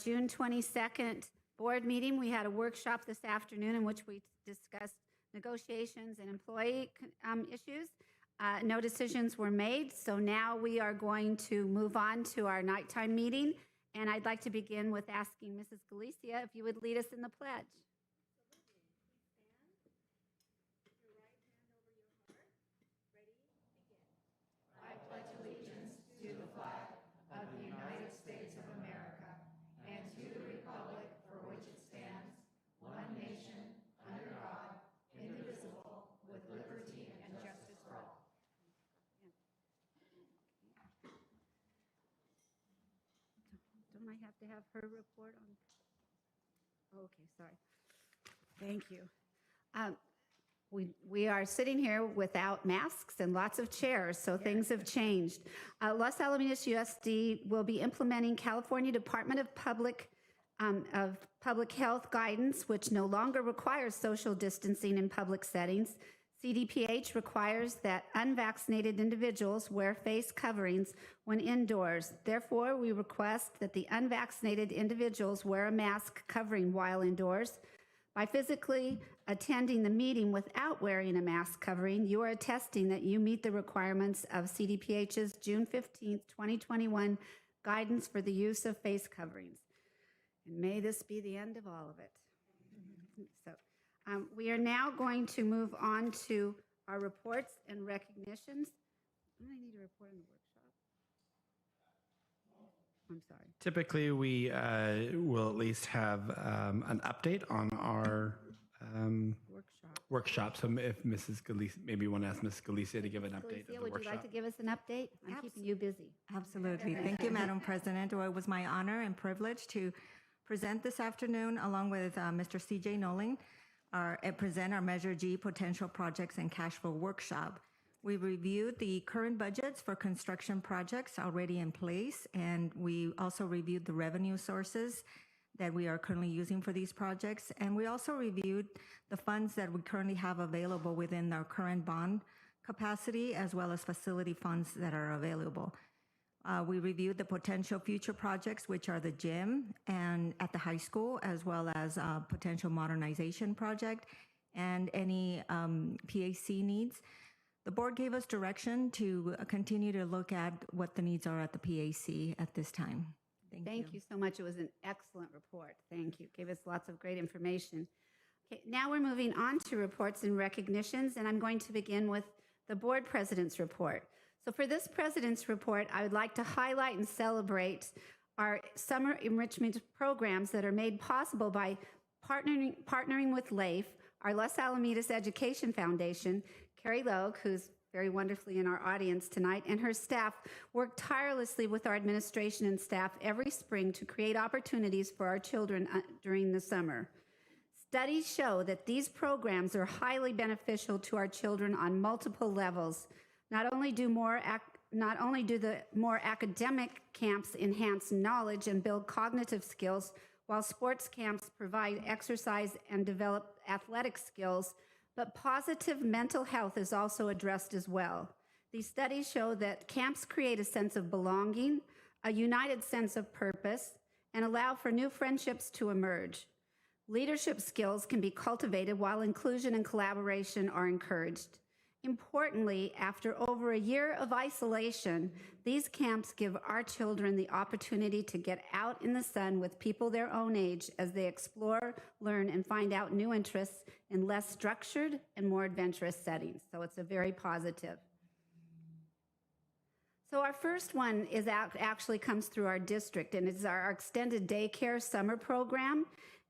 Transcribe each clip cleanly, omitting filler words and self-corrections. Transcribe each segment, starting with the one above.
June 22nd board meeting. We had a workshop this afternoon in which we discussed negotiations and employee issues. No decisions were made, so now we are going to move on to our nighttime meeting. And I'd like to begin with asking Mrs. Galicia if you would lead us in the pledge. I pledge allegiance to the flag of the United States of America and to the republic for which it stands, one nation, under God, indivisible, with liberty and justice for all. Don't I have to have her report on? Okay, sorry. Thank you. We are sitting here without masks and lots of chairs, so things have changed. Los Alamitos USD will be implementing California Department of Public Health guidance, which no longer requires social distancing in public settings. CDPH requires that unvaccinated individuals wear face coverings when indoors. Therefore, we request that the unvaccinated individuals wear a mask covering while indoors. By physically attending the meeting without wearing a mask covering, you are attesting that you meet the requirements of CDPH's June 15th, 2021 guidance for the use of face coverings. And may this be the end of all of it. So we are now going to move on to our reports and recognitions. Do I need a report on the workshop? I'm sorry. Typically, we will at least have an update on our workshop. So if Mrs. Galicia, maybe you want to ask Mrs. Galicia to give an update of the would workshop. you like to give us an update? I'm keeping you busy. Absolutely. Thank you, Madam President. Well, it was my honor and privilege to present this afternoon along with Mr. C.J. Nolan, present our Measure G Potential Projects and Cash Flow Workshop. We reviewed the current budgets for construction projects already in place, and we also reviewed the revenue sources that we are currently using for these projects. And we also reviewed the funds that we currently have available within our current bond capacity, as well as facility funds that are available. We reviewed the potential future projects, which are the gym and at the high school, as well as a potential modernization project and any PAC needs. The board gave us direction to continue to look at what the needs are at the PAC at this time. Thank you so much. It was an excellent report. Thank you. Gave us lots of great information. Okay, now we're moving on to reports and recognitions, and I'm going to begin with the board president's report. So for this president's report, I would like to highlight and celebrate our summer enrichment programs that are made possible by partnering with LAIF, our Los Alamitos Education Foundation. Carrie Logue, who's very wonderfully in our audience tonight, and her staff work tirelessly with our administration and staff every spring to create opportunities for our children during the summer. Studies show that these programs are highly beneficial to our children on multiple levels. Not only do the more academic camps enhance knowledge and build cognitive skills, while sports camps provide exercise and develop athletic skills, but positive mental health is also addressed as well. These studies show that camps create a sense of belonging, a united sense of purpose, and allow for new friendships to emerge. Leadership skills can be cultivated while inclusion and collaboration are encouraged. Importantly, after over a year of isolation, these camps give our children the opportunity to get out in the sun with people their own age as they explore, learn, and find out new interests in less structured and more adventurous settings. So it's a very positive. So our first one is actually comes through our district, and it's our extended daycare summer program.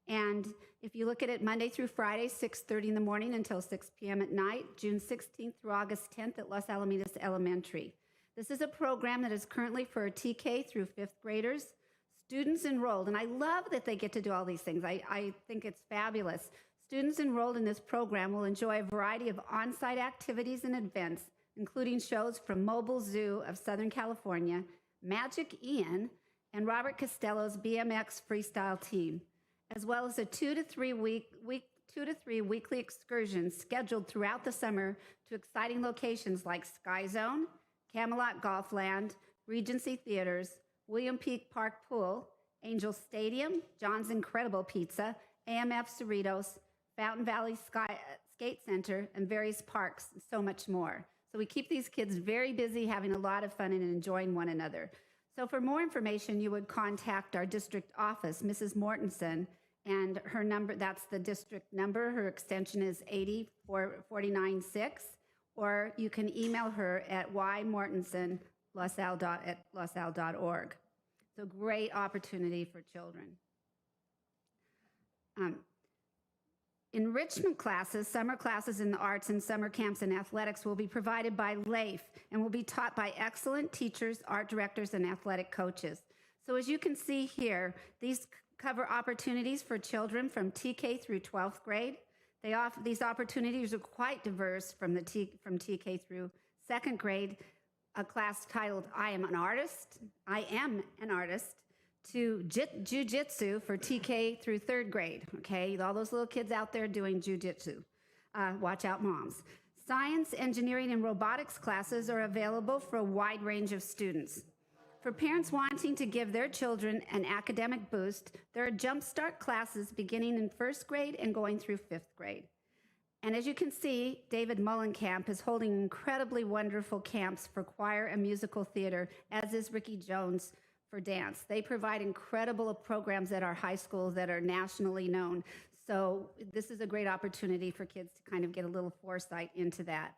And if you look at it Monday through Friday, 6:30 in the morning until 6 p.m. at night, June 16th through August 10th at Los Alamitos Elementary. This is a program that is currently for TK through 5th graders. Students enrolled, and I love that they get to do all these things. I think it's fabulous. Students enrolled in this program will enjoy a variety of on-site activities and events, including shows from Mobile Zoo of Southern California, Magic Ian, and Robert Costello's BMX freestyle team, as well as a 2 to 3 weekly excursions scheduled throughout the summer to exciting locations like Sky Zone, Camelot Golfland, Regency Theaters, William Peak Park Pool, Angel Stadium, John's Incredible Pizza, AMF Cerritos, Fountain Valley Skate Center, and various parks, and so much more. So we keep these kids very busy, having a lot of fun and enjoying one another. So for more information, you would contact our district office, Mrs. Mortensen, and her number, that's the district number. Her extension is 80496, or you can email her at ymortensen@losal.org. It's a great opportunity for children. Enrichment classes, summer classes in the arts and summer camps and athletics will be provided by LAIF and will be taught by excellent teachers, art directors, and athletic coaches. So as you can see here, these cover opportunities for children from TK through 12th grade. These opportunities are quite diverse from TK through 2nd grade, a class titled I Am an Artist, to Jiu-Jitsu for TK through 3rd grade, okay? All those little kids out there doing Jiu-Jitsu. Watch out, moms. Science, engineering, and robotics classes are available for a wide range of students. For parents wanting to give their children an academic boost, there are Jumpstart classes beginning in 1st grade and going through 5th grade. And as you can see, David Mullenkamp is holding incredibly wonderful camps for choir and musical theater, as is Ricky Jones for dance. They provide incredible programs at our high schools that are nationally known. So this is a great opportunity for kids to kind of get a little foresight into that.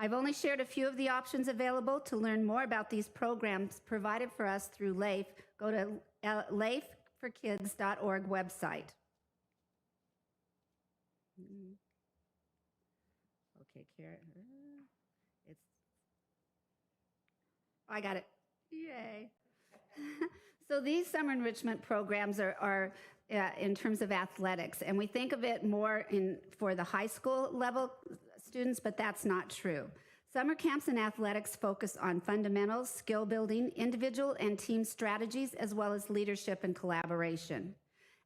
I've only shared a few of the options available. To learn more about these programs provided for us through LAIF, go to laifforkids.org website. Okay, Kara. I got it. Yay. So these summer enrichment programs are in terms of athletics, and we think of it more for the high school level students, but that's not true. Summer camps and athletics focus on fundamentals, skill building, individual and team strategies, as well as leadership and collaboration.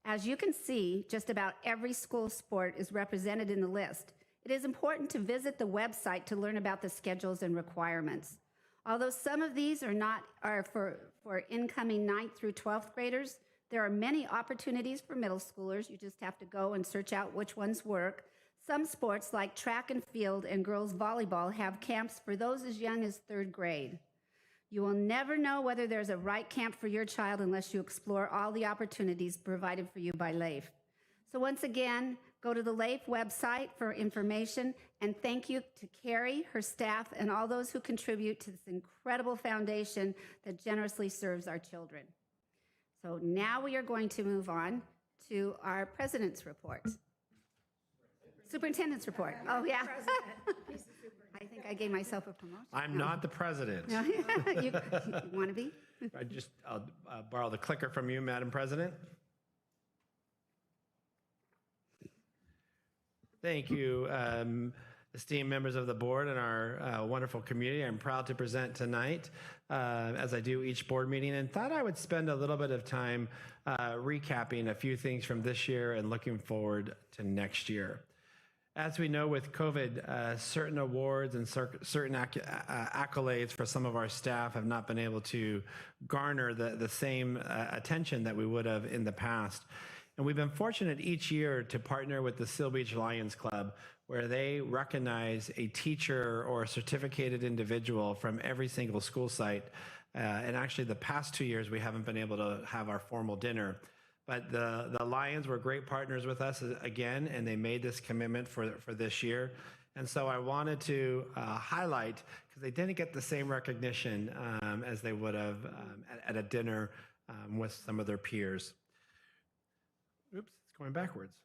As you can see, just about every school sport is represented in the list. It is important to visit the website to learn about the schedules and requirements. Although some of these are for incoming 9th through 12th graders, there are many opportunities for middle schoolers. You just have to go and search out which ones work. Some sports like track and field and girls volleyball have camps for those as young as 3rd grade. You will never know whether there's a right camp for your child unless you explore all the opportunities provided for you by LAIF. So once again, go to the LAIF website for information, and thank you to Carrie, her staff, and all those who contribute to this incredible foundation that generously serves our children. So now we are going to move on to our president's report. Superintendent's report. Oh, yeah. I think I gave myself a promotion. I'm not the president. No. You want to be? I'll borrow the clicker from you, Madam President. Thank you, esteemed members of the board and our wonderful community. I'm proud to present tonight, as I do each board meeting, and thought I would spend a little bit of time recapping a few things from this year and looking forward to next year. As we know, with COVID, certain awards and certain accolades for some of our staff have not been able to garner the same attention that we would have in the past. And we've been fortunate each year to partner with the Seal Beach Lions Club, where they recognize a teacher or a certificated individual from every single school site. And actually, the past 2 years, we haven't been able to have our formal dinner. But the Lions were great partners with us again, and they made this commitment for this year. And so I wanted to highlight, because they didn't get the same recognition as they would have at a dinner with some of their peers. Oops, it's going backwards.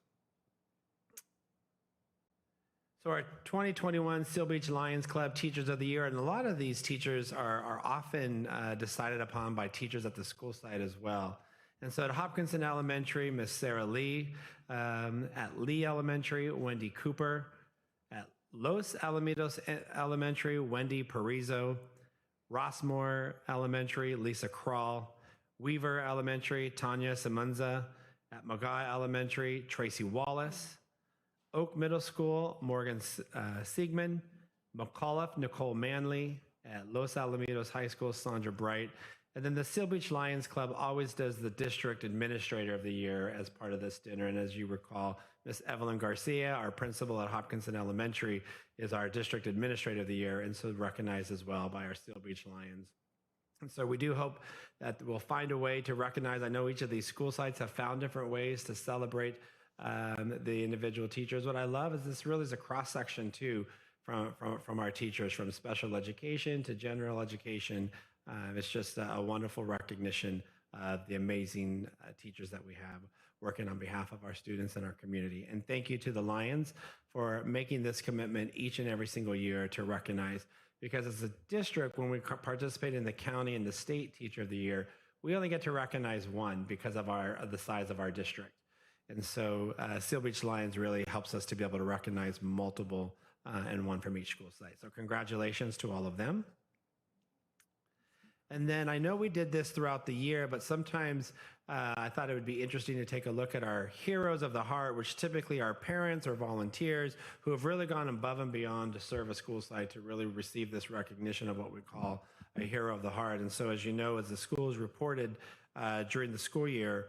So our 2021 Seal Beach Lions Club Teachers of the Year, and a lot of these teachers are often decided upon by teachers at the school site as well. And so at Hopkinson Elementary, Miss Sarah Lee. At Lee Elementary, Wendy Cooper. At Los Alamitos Elementary, Wendy Parizo. Rossmore Elementary, Lisa Krall. Weaver Elementary, Tanya Simonza. At Magai Elementary, Tracy Wallace. Oak Middle School, Morgan Siegman. McAuliffe, Nicole Manley. At Los Alamitos High School, Sandra Bright. And then the Seal Beach Lions Club always does the District Administrator of the Year as part of this dinner. And as you recall, Miss Evelyn Garcia, our principal at Hopkinton Elementary, is our District Administrator of the Year, and so recognized as well by our Seal Beach Lions. And so we do hope that we'll find a way to recognize. I know each of these school sites have found different ways to celebrate the individual teachers. What I love is this really is a cross-section too from our teachers, from special education to general education. It's just a wonderful recognition of the amazing teachers that we have working on behalf of our students and our community. And thank you to the Lions for making this commitment each and every single year to recognize. Because as a district, when we participate in the county and the state Teacher of the Year, we only get to recognize one because of the size of our district. And so Seal Beach Lions really helps us to be able to recognize multiple and one from each school site. So congratulations to all of them. And then I know we did this throughout the year, but sometimes I thought it would be interesting to take a look at our heroes of the heart, which typically are parents or volunteers who have really gone above and beyond to serve a school site to really receive this recognition of what we call a hero of the heart. And so, as you know, as the schools reported during the school year,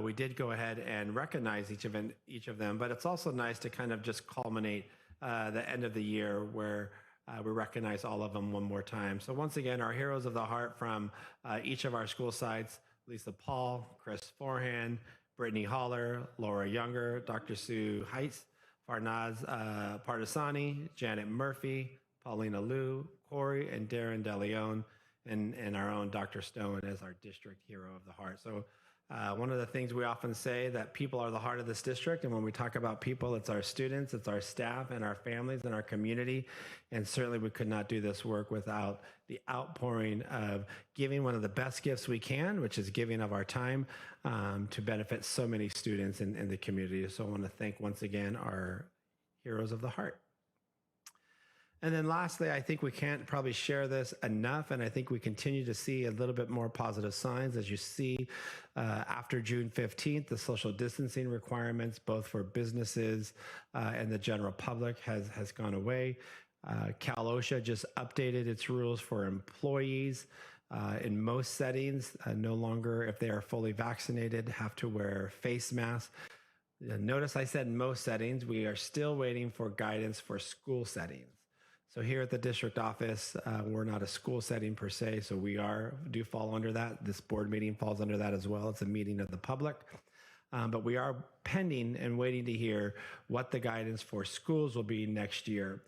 we did go ahead and recognize each of them. But it's also nice to kind of just culminate the end of the year where we recognize all of them one more time. So once again, our heroes of the heart from each of our school sites: Lisa Paul, Chris Forehand, Brittany Holler, Laura Younger, Dr. Sue Heitz, Farnaz Partisani, Janet Murphy, Paulina Liu, Corey and Darren DeLeon, and our own Dr. Stone as our district hero of the heart. So one of the things we often say that people are the heart of this district. And when we talk about people, it's our students, it's our staff and our families and our community. And certainly we could not do this work without the outpouring of giving one of the best gifts we can, which is giving of our time to benefit so many students in the community. So I want to thank once again our heroes of the heart. And then lastly, I think we can't probably share this enough, and I think we continue to see a little bit more positive signs. As you see, after June 15th, the social distancing requirements, both for businesses and the general public, has gone away. Cal OSHA just updated its rules for employees. In most settings, no longer, if they are fully vaccinated, have to wear face masks. Notice I said most settings. We are still waiting for guidance for school settings. So here at the district office, we're not a school setting per se, so we do fall under that. This board meeting falls under that as well. It's a meeting of the public. But we are pending and waiting to hear what the guidance for schools will be next year.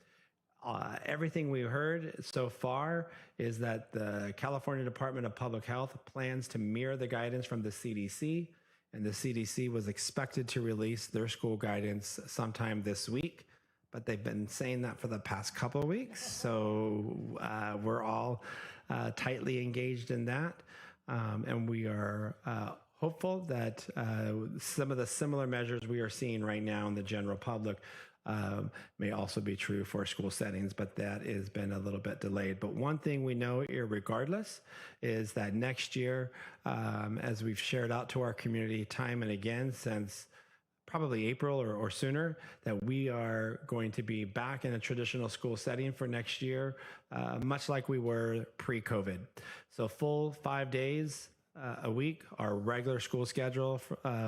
Everything we heard so far is that the California Department of Public Health plans to mirror the guidance from the CDC, and the CDC was expected to release their school guidance sometime this week. But they've been saying that for the past couple of weeks. So we're all tightly engaged in that. And we are hopeful that some of the similar measures we are seeing right now in the general public may also be true for school settings, but that has been a little bit delayed. But one thing we know irregardless is that next year, as we've shared out to our community time and again since probably April or sooner, that we are going to be back in a traditional school setting for next year, much like we were pre-COVID. So full 5 days a week, our regular school schedule,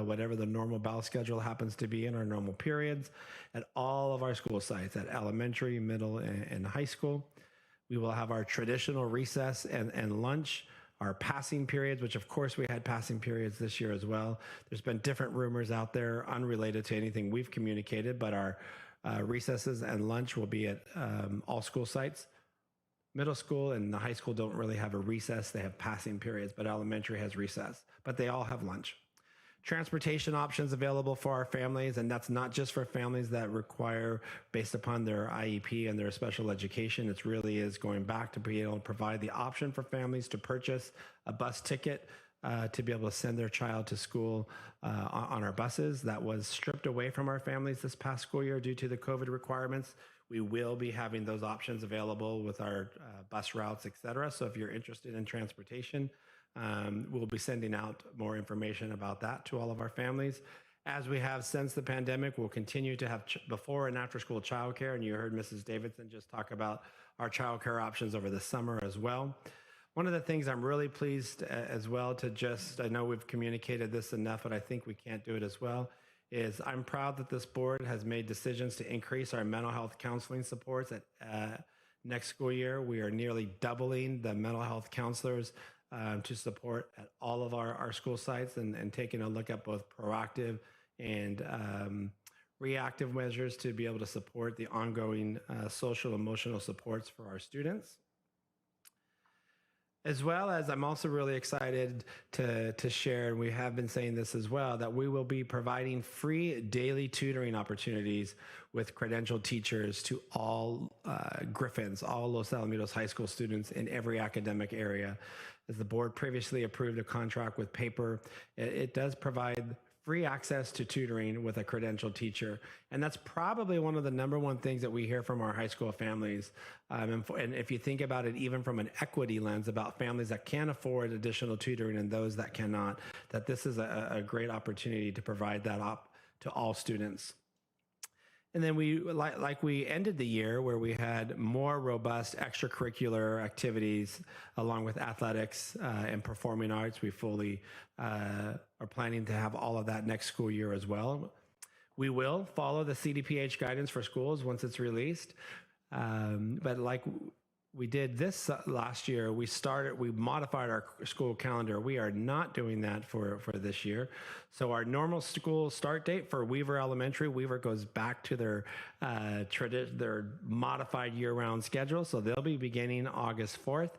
whatever the normal bell schedule happens to be in our normal periods, at all of our school sites, at elementary, middle, and high school. We will have our traditional recess and lunch, our passing periods, which of course we had passing periods this year as well. There's been different rumors out there unrelated to anything we've communicated, but our recesses and lunch will be at all school sites. Middle school and the high school don't really have a recess. They have passing periods, but elementary has recess, but they all have lunch. Transportation options available for our families, and that's not just for families that require, based upon their IEP and their special education. It really is going back to be able to provide the option for families to purchase a bus ticket to be able to send their child to school on our buses. That was stripped away from our families this past school year due to the COVID requirements. We will be having those options available with our bus routes, et cetera. So if you're interested in transportation, we'll be sending out more information about that to all of our families. As we have since the pandemic, we'll continue to have before and after school childcare, and you heard Mrs. Davidson just talk about our childcare options over the summer as well. One of the things I'm really pleased as well to just, I know we've communicated this enough, but I think we can't do it as well, is I'm proud that this board has made decisions to increase our mental health counseling supports at next school year. We are nearly doubling the mental health counselors to support at all of our school sites and taking a look at both proactive and reactive measures to be able to support the ongoing social emotional supports for our students. As well as I'm also really excited to share, and we have been saying this as well, that we will be providing free daily tutoring opportunities with credentialed teachers to all Griffins, all Los Alamitos High School students in every academic area. As the board previously approved a contract with Paper, it does provide free access to tutoring with a credentialed teacher. And that's probably one of the number one things that we hear from our high school families. And if you think about it, even from an equity lens about families that can afford additional tutoring and those that cannot, that this is a great opportunity to provide that to all students. And then we, like we ended the year where we had more robust extracurricular activities along with athletics and performing arts. We fully are planning to have all of that next school year as well. We will follow the CDPH guidance for schools once it's released. But like we did this last year, we modified our school calendar. We are not doing that for this year. So our normal school start date for Weaver Elementary, Weaver goes back to their modified year-round schedule. So they'll be beginning August 4th,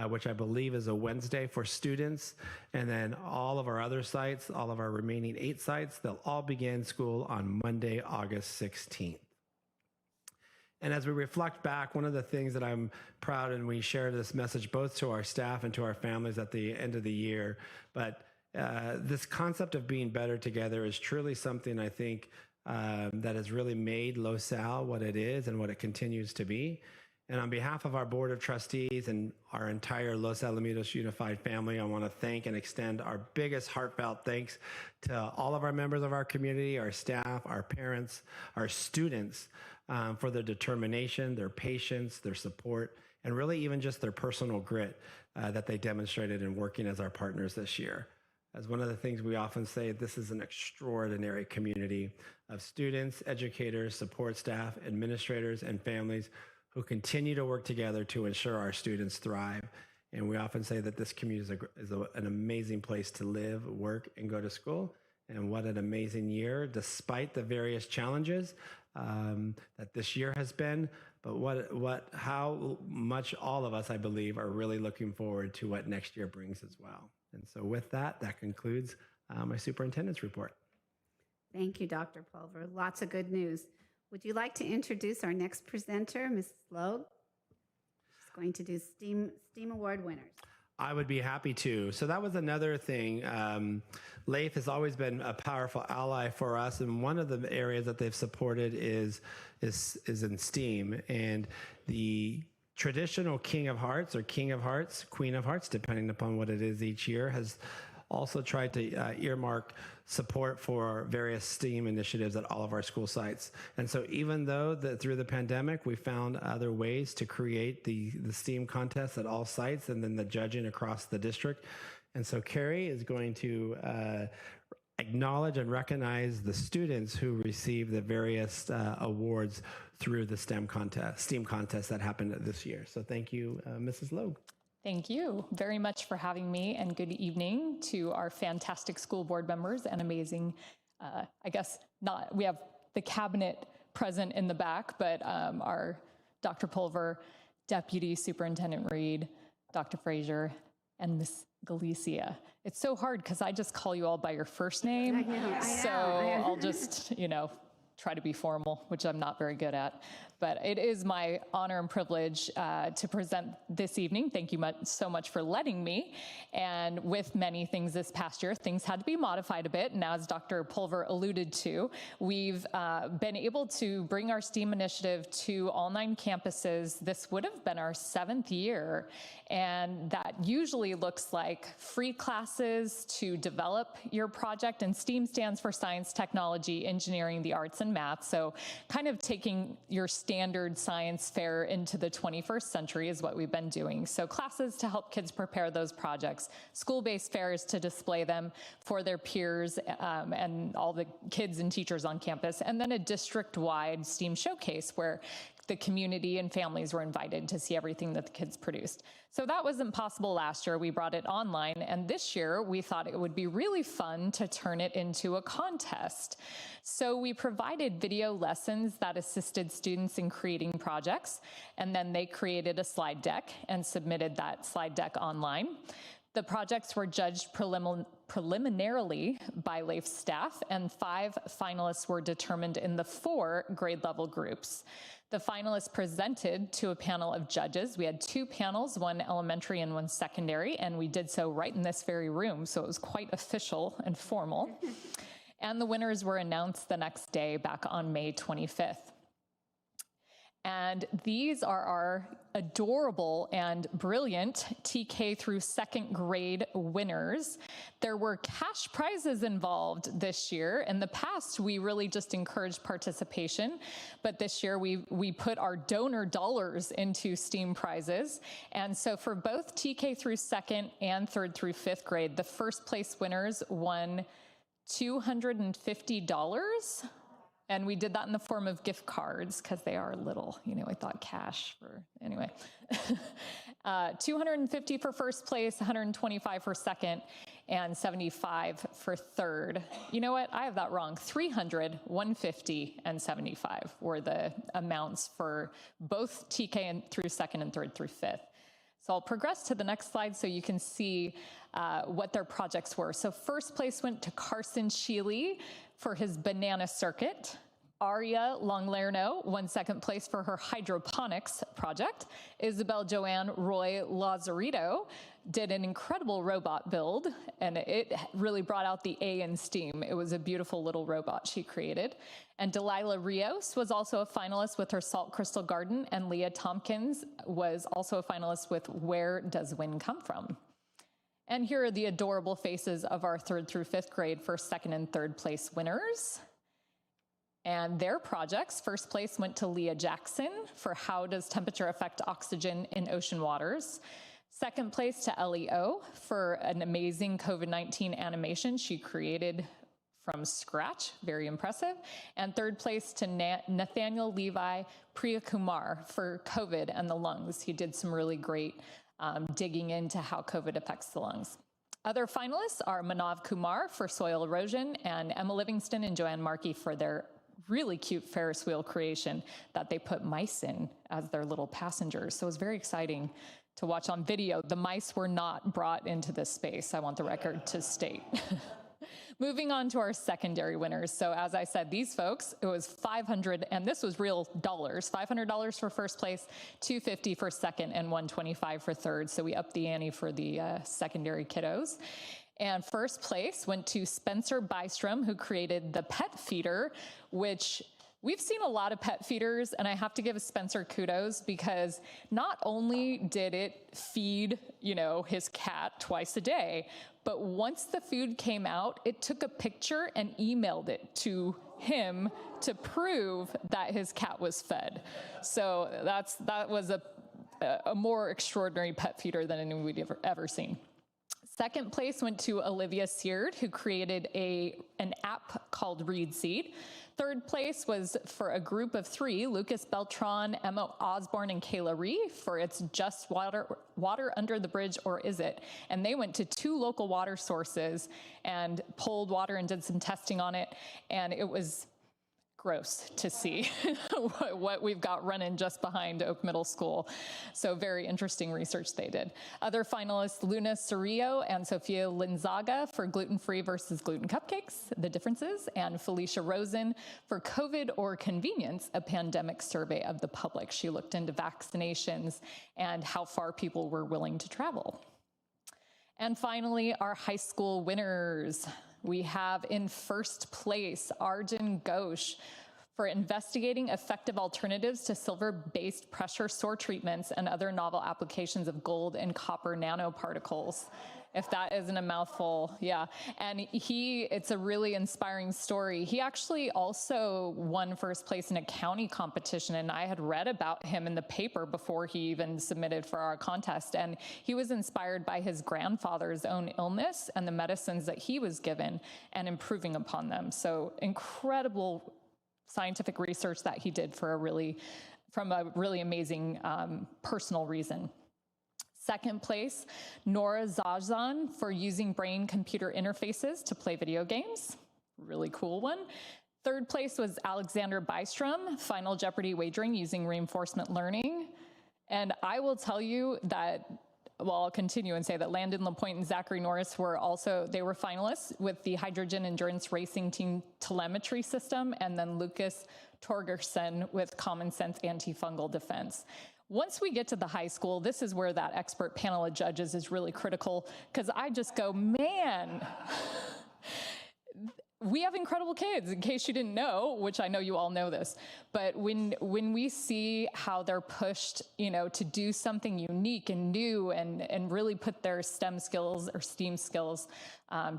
which I believe is a Wednesday for students. And then all of our other sites, all of our remaining 8 sites, they'll all begin school on Monday, August 16th. And as we reflect back, one of the things that I'm proud, and we share this message both to our staff and to our families at the end of the year, but this concept of being better together is truly something I think that has really made Los Al what it is and what it continues to be. And on behalf of our Board of Trustees and our entire Los Alamitos Unified family, I want to thank and extend our biggest heartfelt thanks to all of our members of our community, our staff, our parents, our students, for their determination, their patience, their support, and really even just their personal grit that they demonstrated in working as our partners this year. As one of the things we often say, this is an extraordinary community of students, educators, support staff, administrators, and families who continue to work together to ensure our students thrive. And we often say that this community is an amazing place to live, work, and go to school. And what an amazing year, despite the various challenges that this year has been, but how much all of us, I believe, are really looking forward to what next year brings as well. And so with that concludes my superintendent's report. Thank you, Dr. Pulver. Lots of good news. Would you like to introduce our next presenter, Mrs. Logue? She's going to do STEAM Award winners. I would be happy to. So that was another thing. LAIF has always been a powerful ally for us, and one of the areas that they've supported is in STEAM. And the traditional King of Hearts or King of Hearts, Queen of Hearts, depending upon what it is each year, has also tried to earmark support for various STEAM initiatives at all of our school sites. And so even though through the pandemic, we found other ways to create the STEAM contests at all sites and then the judging across the district. And so Carrie is going to acknowledge and recognize the students who receive the various awards through the STEAM contest that happened this year. So thank you, Mrs. Logue. Thank you very much for having me, and good evening to our fantastic school board members and amazing, we have the cabinet present in the back, but our Dr. Pulver, Deputy Superintendent Reed, Dr. Frazier, and Ms. Galicia. It's so hard because I just call you all by your first name. So I'll just, try to be formal, which I'm not very good at. But it is my honor and privilege to present this evening. Thank you so much for letting me. And with many things this past year, things had to be modified a bit. And as Dr. Pulver alluded to, we've been able to bring our STEAM initiative to all 9 campuses. This would have been our 7th year. And that usually looks like free classes to develop your project. And STEAM stands for science, technology, engineering, the arts, and math. So kind of taking your standard science fair into the 21st century is what we've been doing. So classes to help kids prepare those projects, school-based fairs to display them for their peers and all the kids and teachers on campus, and then a district-wide STEAM showcase where the community and families were invited to see everything that the kids produced. So that wasn't possible last year. We brought it online, and this year we thought it would be really fun to turn it into a contest. So we provided video lessons that assisted students in creating projects, and then they created a slide deck and submitted that slide deck online. The projects were judged preliminarily by Lease staff, and 5 finalists were determined in the 4 grade level groups. The finalists presented to a panel of judges. We had 2 panels, one elementary and one secondary, and we did so right in this very room, so it was quite official and formal. And the winners were announced the next day, back on May 25th. And these are our adorable and brilliant TK through 2nd grade winners. There were cash prizes involved this year. In the past, we really just encouraged participation, but this year we put our donor dollars into STEAM prizes. And so for both TK through 2nd and 3rd through 5th grade, the first place winners won $250. And we did that in the form of gift cards because they are little, I thought cash for, anyway. 250 for first place, 125 for second, and 75 for third. You know what? I have that wrong. 300, 150, and 75 were the amounts for both TK through 2nd and 3rd through 5th. So I'll progress to the next slide so you can see what their projects were. So first place went to Carson Sheely for his banana circuit. Aria Longlerno won 2nd place for her hydroponics project. Isabel Joanne Roy Lazarito did an incredible robot build, and it really brought out the A in STEAM. It was a beautiful little robot she created. And Delilah Rios was also a finalist with her Salt Crystal Garden, and Leah Tompkins was also a finalist with Where Does Wind Come From? And here are the adorable faces of our 3rd through 5th grade first, 2nd, and 3rd place winners. And their projects, first place went to Leah Jackson for How Does Temperature Affect Oxygen in Ocean Waters? 2nd place to Ellie O for an amazing COVID-19 animation she created from scratch, very impressive. And 3rd place to Nathaniel Levi Priyakumar for COVID and the lungs. He did some really great digging into how COVID affects the lungs. Other finalists are Manav Kumar for soil erosion, and Emma Livingston and Joanne Markey for their really cute Ferris wheel creation that they put mice in as their little passengers. So it was very exciting to watch on video. The mice were not brought into this space, I want the record to state. Moving on to our secondary winners. So as I said, these folks, it was $500, and this was real dollars, $500 for first place, $250 for second, and $125 for third. So we upped the ante for the secondary kiddos. And first place went to Spencer Bystrom, who created the pet feeder, which we've seen a lot of pet feeders, and I have to give Spencer kudos because not only did it feed, his cat twice a day, but once the food came out, it took a picture and emailed it to him to prove that his cat was fed. So that was a more extraordinary pet feeder than anyone we'd ever seen. Second place went to Olivia Seard, who created an app called Read Seed. Third place was for a group of 3, Lucas Beltran, Emma Osborne, and Kayla Ree, for its Just Water Under the Bridge, or Is It? And they went to 2 local water sources and pulled water and did some testing on it, and it was gross to see what we've got running just behind Oak Middle School. So very interesting research they did. Other finalists, Luna Cerrillo and Sophia Linzaga for gluten-free versus gluten cupcakes, the differences, and Felicia Rosen for COVID or Convenience, a pandemic survey of the public. She looked into vaccinations and how far people were willing to travel. And finally, our high school winners. We have in first place, Arjun Ghosh for investigating effective alternatives to silver-based pressure sore treatments and other novel applications of gold and copper nanoparticles. If that isn't a mouthful, yeah. And it's a really inspiring story. He actually also won first place in a county competition, and I had read about him in the paper before he even submitted for our contest. And he was inspired by his grandfather's own illness and the medicines that he was given and improving upon them. So incredible scientific research that he did from a really amazing personal reason. Second place, Nora Zazan for using brain-computer interfaces to play video games. Really cool one. Third place was Alexander Bystrom, Final Jeopardy wagering using reinforcement learning. And I will tell you that, well, I'll continue and say that Landon Lapointe and Zachary Norris were finalists with the Hydrogen Endurance Racing Team Telemetry System, and then Lucas Torgerson with Common Sense Antifungal Defense. Once we get to the high school, this is where that expert panel of judges is really critical, because I just go, man, we have incredible kids, in case you didn't know, which I know you all know this. But when we see how they're pushed, to do something unique and new and really put their STEM skills or STEAM skills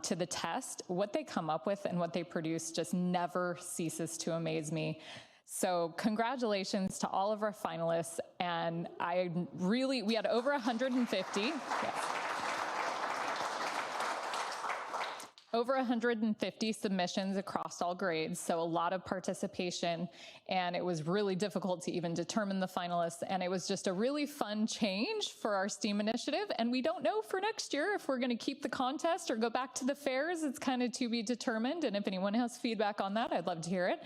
to the test, what they come up with and what they produce just never ceases to amaze me. So congratulations to all of our finalists. And we had over 150. Yes. Over 150 submissions across all grades, so a lot of participation, and it was really difficult to even determine the finalists, and it was just a really fun change for our STEAM initiative, and we don't know for next year if we're going to keep the contest or go back to the fairs. It's kind of to be determined, and if anyone has feedback on that, I'd love to hear it.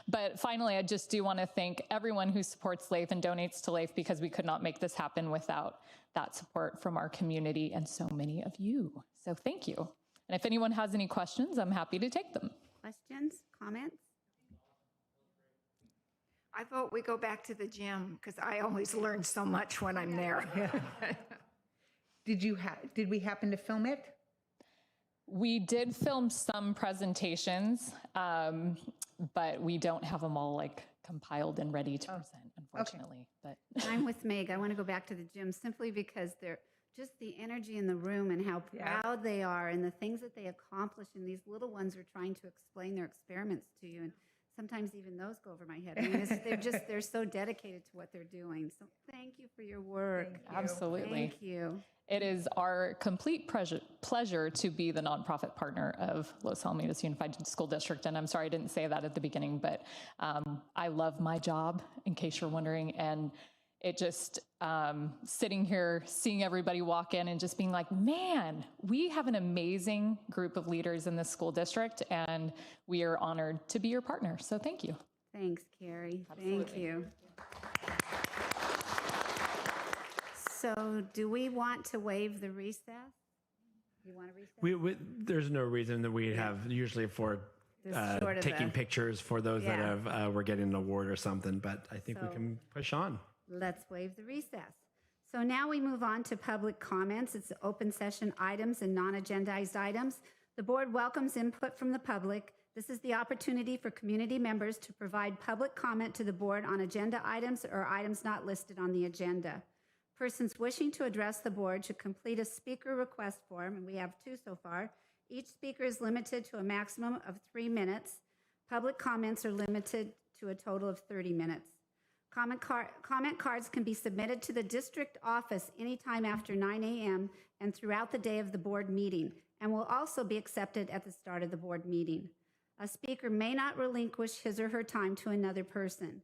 But finally, I just do want to thank everyone who supports LAIF and donates to LAIF, because we could not make this happen without that support from our community and so many of you. So thank you. And if anyone has any questions, I'm happy to take them. Questions, comments? I vote we go back to the gym, because I always learn so much when I'm there. Did we happen to film it? We did film some presentations, but we don't have them all compiled and ready to present, unfortunately. Okay. But I'm with Meg. I want to go back to the gym simply because they're just the energy in the room and how proud they are and the things that they accomplish. And these little ones are trying to explain their experiments to you. And sometimes even those go over my head. I mean, they're so dedicated to what they're doing. So thank you for your work. absolutely. Thank you. It is our complete pleasure to be the nonprofit partner of Los Alamitos Unified School District. And I'm sorry I didn't say that at the beginning, but I love my job, in case you're wondering. And it just, sitting here, seeing everybody walk in and just being like, man, we have an amazing group of leaders in this school district, and we are honored to be your partner. So thank you. Thanks, Carrie. Absolutely. Thank you. So do we want to waive the recess? You want to recess? There's no reason that we have usually for Sort of taking pictures for those that Yeah. have were getting an award or something, but I think we So- can push on. Let's waive the recess. So now we move on to public comments. It's open session items and non-agendized items. The board welcomes input from the public. This is the opportunity for community members to provide public comment to the board on agenda items or items not listed on the agenda. Persons wishing to address the board should complete a speaker request form, and we have 2 so far. Each speaker is limited to a maximum of 3 minutes. Public comments are limited to a total of 30 minutes. Comment cards can be submitted to the district office anytime after 9 a.m. and throughout the day of the board meeting, and will also be accepted at the start of the board meeting. A speaker may not relinquish his or her time to another person.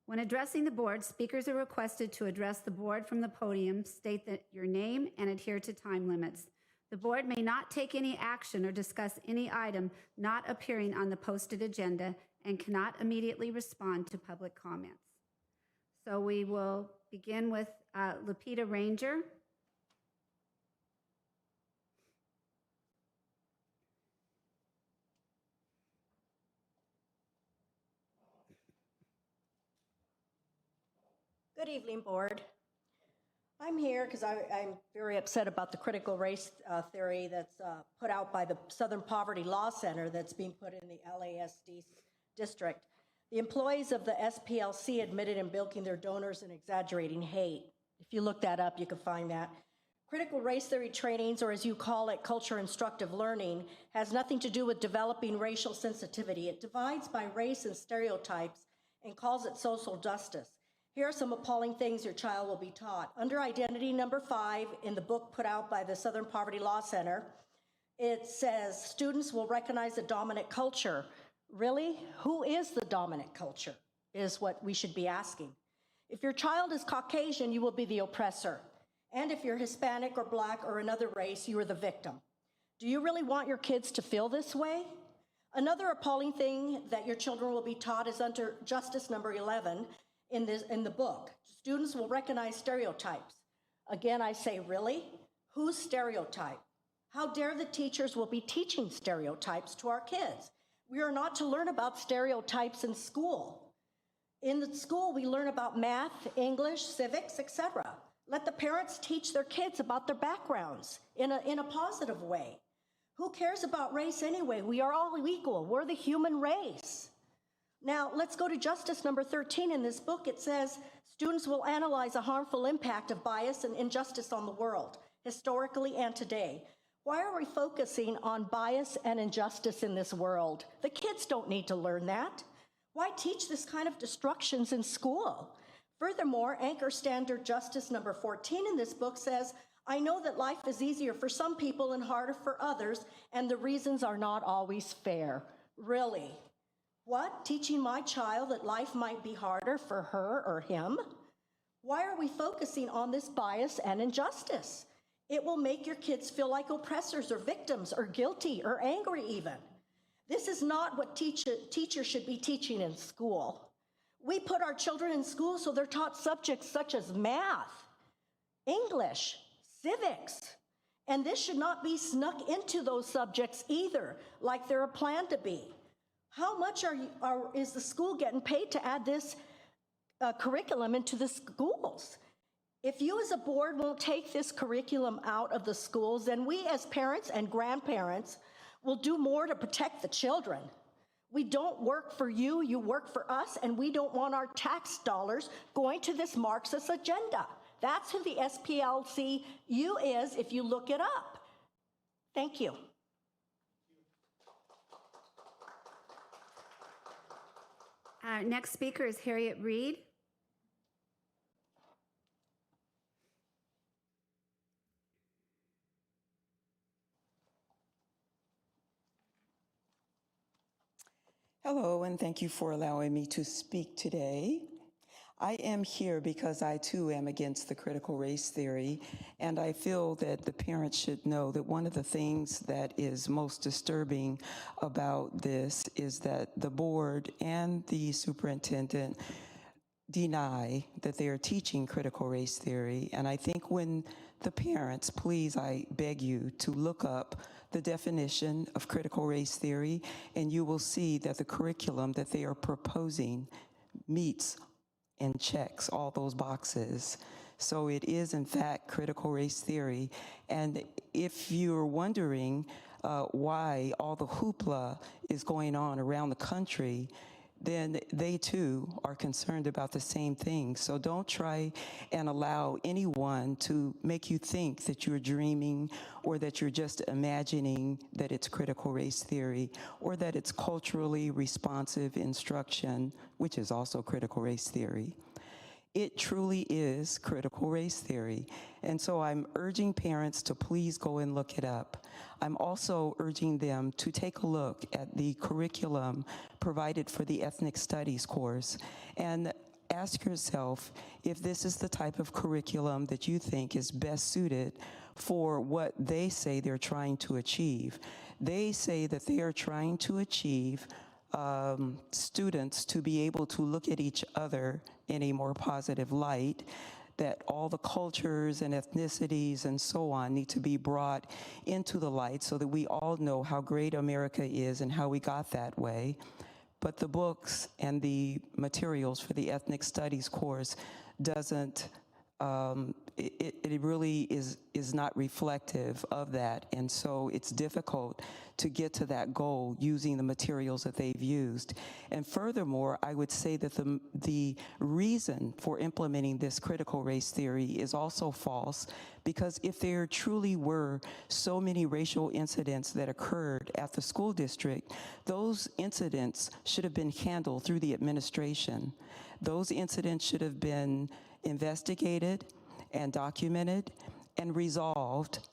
When addressing the board, speakers are requested to address the board from the podium, state your name, and adhere to time limits. The board may not take any action or discuss any item not appearing on the posted agenda and cannot immediately respond to public comments. So we will begin with Lupita Ranger. Good evening, board. I'm here because I'm very upset about the critical race theory that's put out by the Southern Poverty Law Center that's being put in the LASD district. The employees of the SPLC admitted in bilking their donors and exaggerating hate. If you look that up, you can find that. Critical race theory trainings, or as you call it, culture instructive learning, has nothing to do with developing racial sensitivity. It divides by race and stereotypes and calls it social justice. Here are some appalling things your child will be taught. Under identity number 5 in the book put out by the Southern Poverty Law Center, it says students will recognize the dominant culture. Really? Who is the dominant culture is what we should be asking. If your child is Caucasian, you will be the oppressor. And if you're Hispanic or Black or another race, you are the victim. Do you really want your kids to feel this way? Another appalling thing that your children will be taught is under Justice number 11 in the book. Students will recognize stereotypes. Again, I say, really? Whose stereotype? How dare the teachers will be teaching stereotypes to our kids? We are not to learn about stereotypes in school. In the school, we learn about math, English, civics, etc. Let the parents teach their kids about their backgrounds in a positive way. Who cares about race anyway? We are all equal. We're the human race. Now, let's go to Justice number 13 in this book. It says, students will analyze a harmful impact of bias and injustice on the world, historically and today. Why are we focusing on bias and injustice in this world? The kids don't need to learn that. Why teach this kind of destructions in school? Furthermore, Anchor Standard Justice number 14 in this book says, I know that life is easier for some people and harder for others, and the reasons are not always fair. Really? What? Teaching my child that life might be harder for her or him? Why are we focusing on this bias and injustice? It will make your kids feel like oppressors or victims or guilty or angry even. This is not what teachers should be teaching in school. We put our children in school so they're taught subjects such as math, English, civics, and this should not be snuck into those subjects either, like they're planned to be. How much is the school getting paid to add this curriculum into the schools? If you as a board won't take this curriculum out of the schools, then we as parents and grandparents will do more to protect the children. We don't work for you, you work for us, and we don't want our tax dollars going to this Marxist agenda. That's who the SPLC-U is if you look it up. Thank you. Our next speaker is Harriet Reed. Hello, and thank you for allowing me to speak today. I am here because I too am against the critical race theory, and I feel that the parents should know that one of the things that is most disturbing about this is that the board and the superintendent deny that they are teaching critical race theory. And I think when the parents, please, I beg you to look up the definition of critical race theory, and you will see that the curriculum that they are proposing meets and checks all those boxes. So it is, in fact, critical race theory. And if you're wondering why all the hoopla is going on around the country, then they too are concerned about the same thing. So don't try and allow anyone to make you think that you're dreaming or that you're just imagining that it's critical race theory or that it's culturally responsive instruction, which is also critical race theory. It truly is critical race theory. And so I'm urging parents to please go and look it up. I'm also urging them to take a look at the curriculum provided for the ethnic studies course and ask yourself if this is the type of curriculum that you think is best suited for what they say they're trying to achieve. They say that they are trying to achieve students to be able to look at each other in a more positive light, that all the cultures and ethnicities and so on need to be brought into the light so that we all know how great America is and how we got that way. But the books and the materials for the ethnic studies course doesn't it really is not reflective of that. And so it's difficult to get to that goal using the materials that they've used. And furthermore, I would say that the reason for implementing this critical race theory is also false, because if there truly were so many racial incidents that occurred at the school district, those incidents should have been handled through the administration. Those incidents should have been investigated and documented and resolved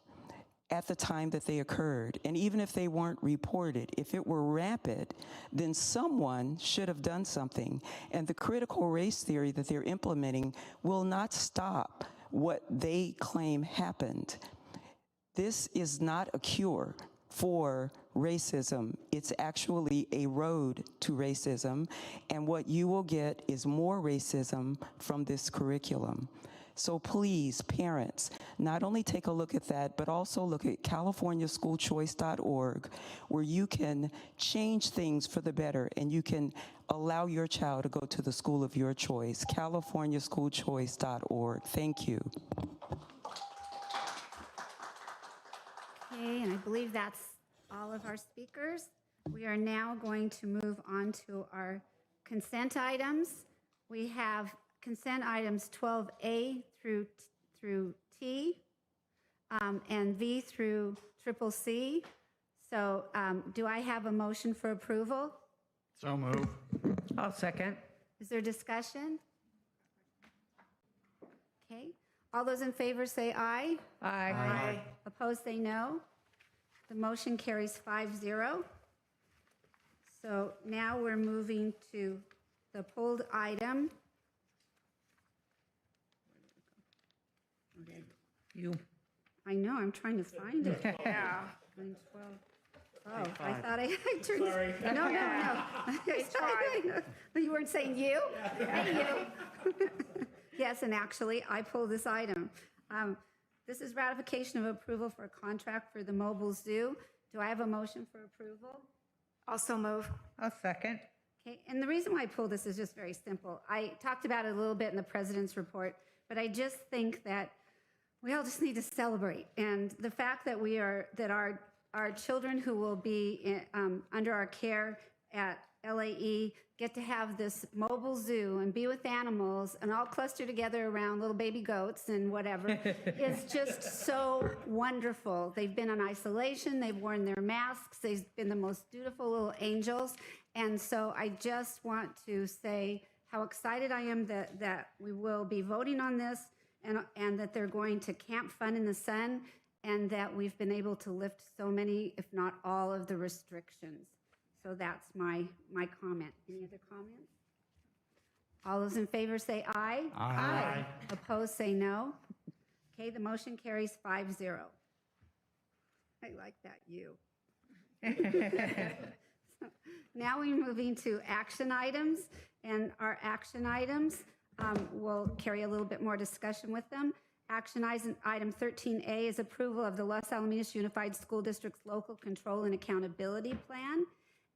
at the time that they occurred. And even if they weren't reported, if it were rampant, then someone should have done something. And the critical race theory that they're implementing will not stop what they claim happened. This is not a cure for racism. It's actually a road to racism, and what you will get is more racism from this curriculum. So please, parents, not only take a look at that, but also look at californiaschoolchoice.org, where you can change things for the better, and you can allow your child to go to the school of your choice. californiaschoolchoice.org. Thank you. Okay, and I believe that's all of our speakers. We are now going to move on to our consent items. We have consent items 12A through T, and V through triple C. So do I have a motion for approval? So move. I'll second. Is there discussion? Okay. All those in favor say aye. Aye. Opposed say no. The motion carries 5-0. So now we're moving to the pulled item. You. I know, I'm trying to find it. Yeah. 9, 12. Oh, I thought I turned. Sorry. No. You weren't saying you? Hey, you. Yes, and actually, I pulled this item. This is ratification of approval for a contract for the mobile zoo. Do I have a motion for approval? Also move. I'll second. Okay, and the reason why I pulled this is just very simple. I talked about it a little bit in the president's report, but I just think that we all just need to celebrate. And the fact that our children who will be under our care at LAE get to have this mobile zoo and be with animals and all cluster together around little baby goats and whatever is just so wonderful. They've been in isolation, they've worn their masks, they've been the most dutiful little angels. And so I just want to say how excited I am that we will be voting on this, and that they're going to camp fun in the sun, and that we've been able to lift so many, if not all, of the restrictions. So that's my comment. Any other comments? All those in favor say aye. Aye. Opposed say no. Okay, the motion carries 5-0. I like that, you. So now we're moving to action items, and our action items will carry a little bit more discussion with them. Action item 13A is approval of the Los Alamitos Unified School District's Local Control and Accountability Plan.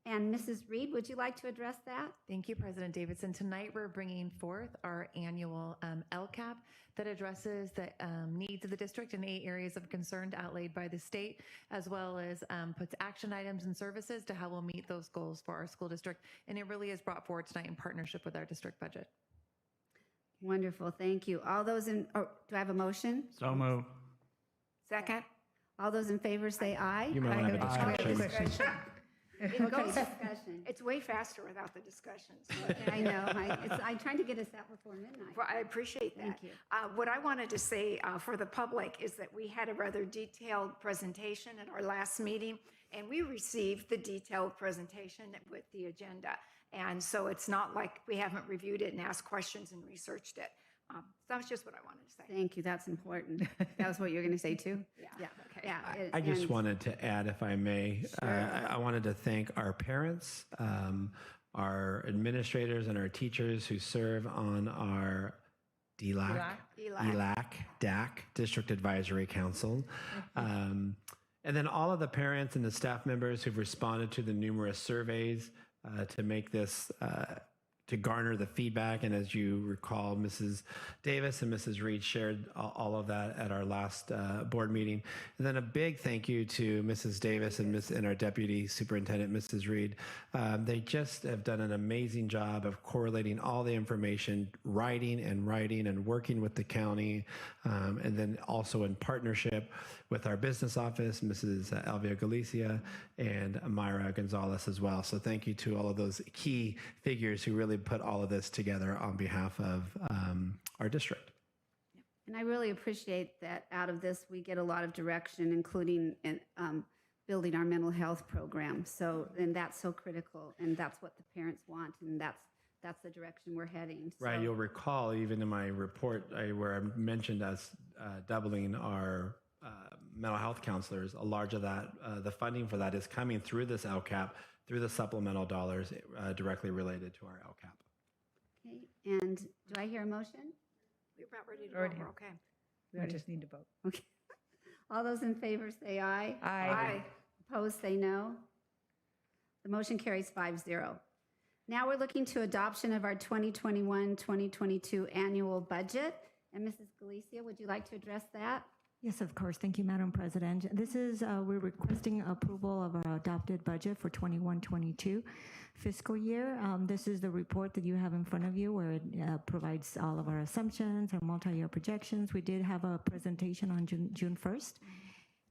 And Mrs. Reed, would you like to address that? Thank you, President Davidson. Tonight, we're bringing forth our annual LCAP that addresses the needs of the district in 8 areas of concern outlaid by the state, as well as puts action items and services to how we'll meet those goals for our school district. And it really is brought forward tonight in partnership with our district budget. Wonderful, thank you. All those do I have a motion? So move. Second. All those in favor say aye. You might want to have a discussion. It Okay, goes, discussion. it's way faster without the discussions. I know, I'm trying to get us out before midnight. Well, I appreciate that. Thank you. What I wanted to say for the public is that we had a rather detailed presentation at our last meeting, and we received the detailed presentation with the agenda. And so it's not like we haven't reviewed it and asked questions and researched it. So that's just what I wanted to say. Thank you, that's important. That was what you were going to say too? Yeah. Okay. Yeah. I just and- wanted to add, if I may, I wanted to thank our parents, our administrators, and our teachers who serve on our DAC, District Advisory Council. And then all of the parents and the staff members who've responded to the numerous surveys to make this to garner the feedback. And as you recall, Mrs. Davis and Mrs. Reed shared all of that at our last board meeting. And then a big thank you to Mrs. Davis and our Deputy Superintendent, Mrs. Reed. They just have done an amazing job of correlating all the information, writing and working with the county, and then also in partnership with our business office, Mrs. Elvia Galicia and Myra Gonzalez as well. So thank you to all of those key figures who really put all of this together on behalf of our district. And I really appreciate that out of this, we get a lot of direction, including in, building our mental health program. So, and that's so critical, and that's what the parents want, and that's the direction we're heading. Right, So- you'll recall even in my report where I mentioned us doubling our mental health counselors, a large of that, the funding for that is coming through this LCAP, through the supplemental dollars directly related to our LCAP. Okay, and do I hear a motion? We're about ready to Already. vote. We're okay. We just need to vote. Okay. All those in favor say aye. Aye. Opposed, say no. The motion carries 5-0. Now we're looking to adoption of our 2021-2022 annual budget. And Mrs. Galicia, would you like to address that? Yes, of course. Thank you, Madam President. This is, we're requesting approval of our adopted budget for 21-22 fiscal year. This is the report that you have in front of you where it provides all of our assumptions, our multi-year projections. We did have a presentation on June 1st.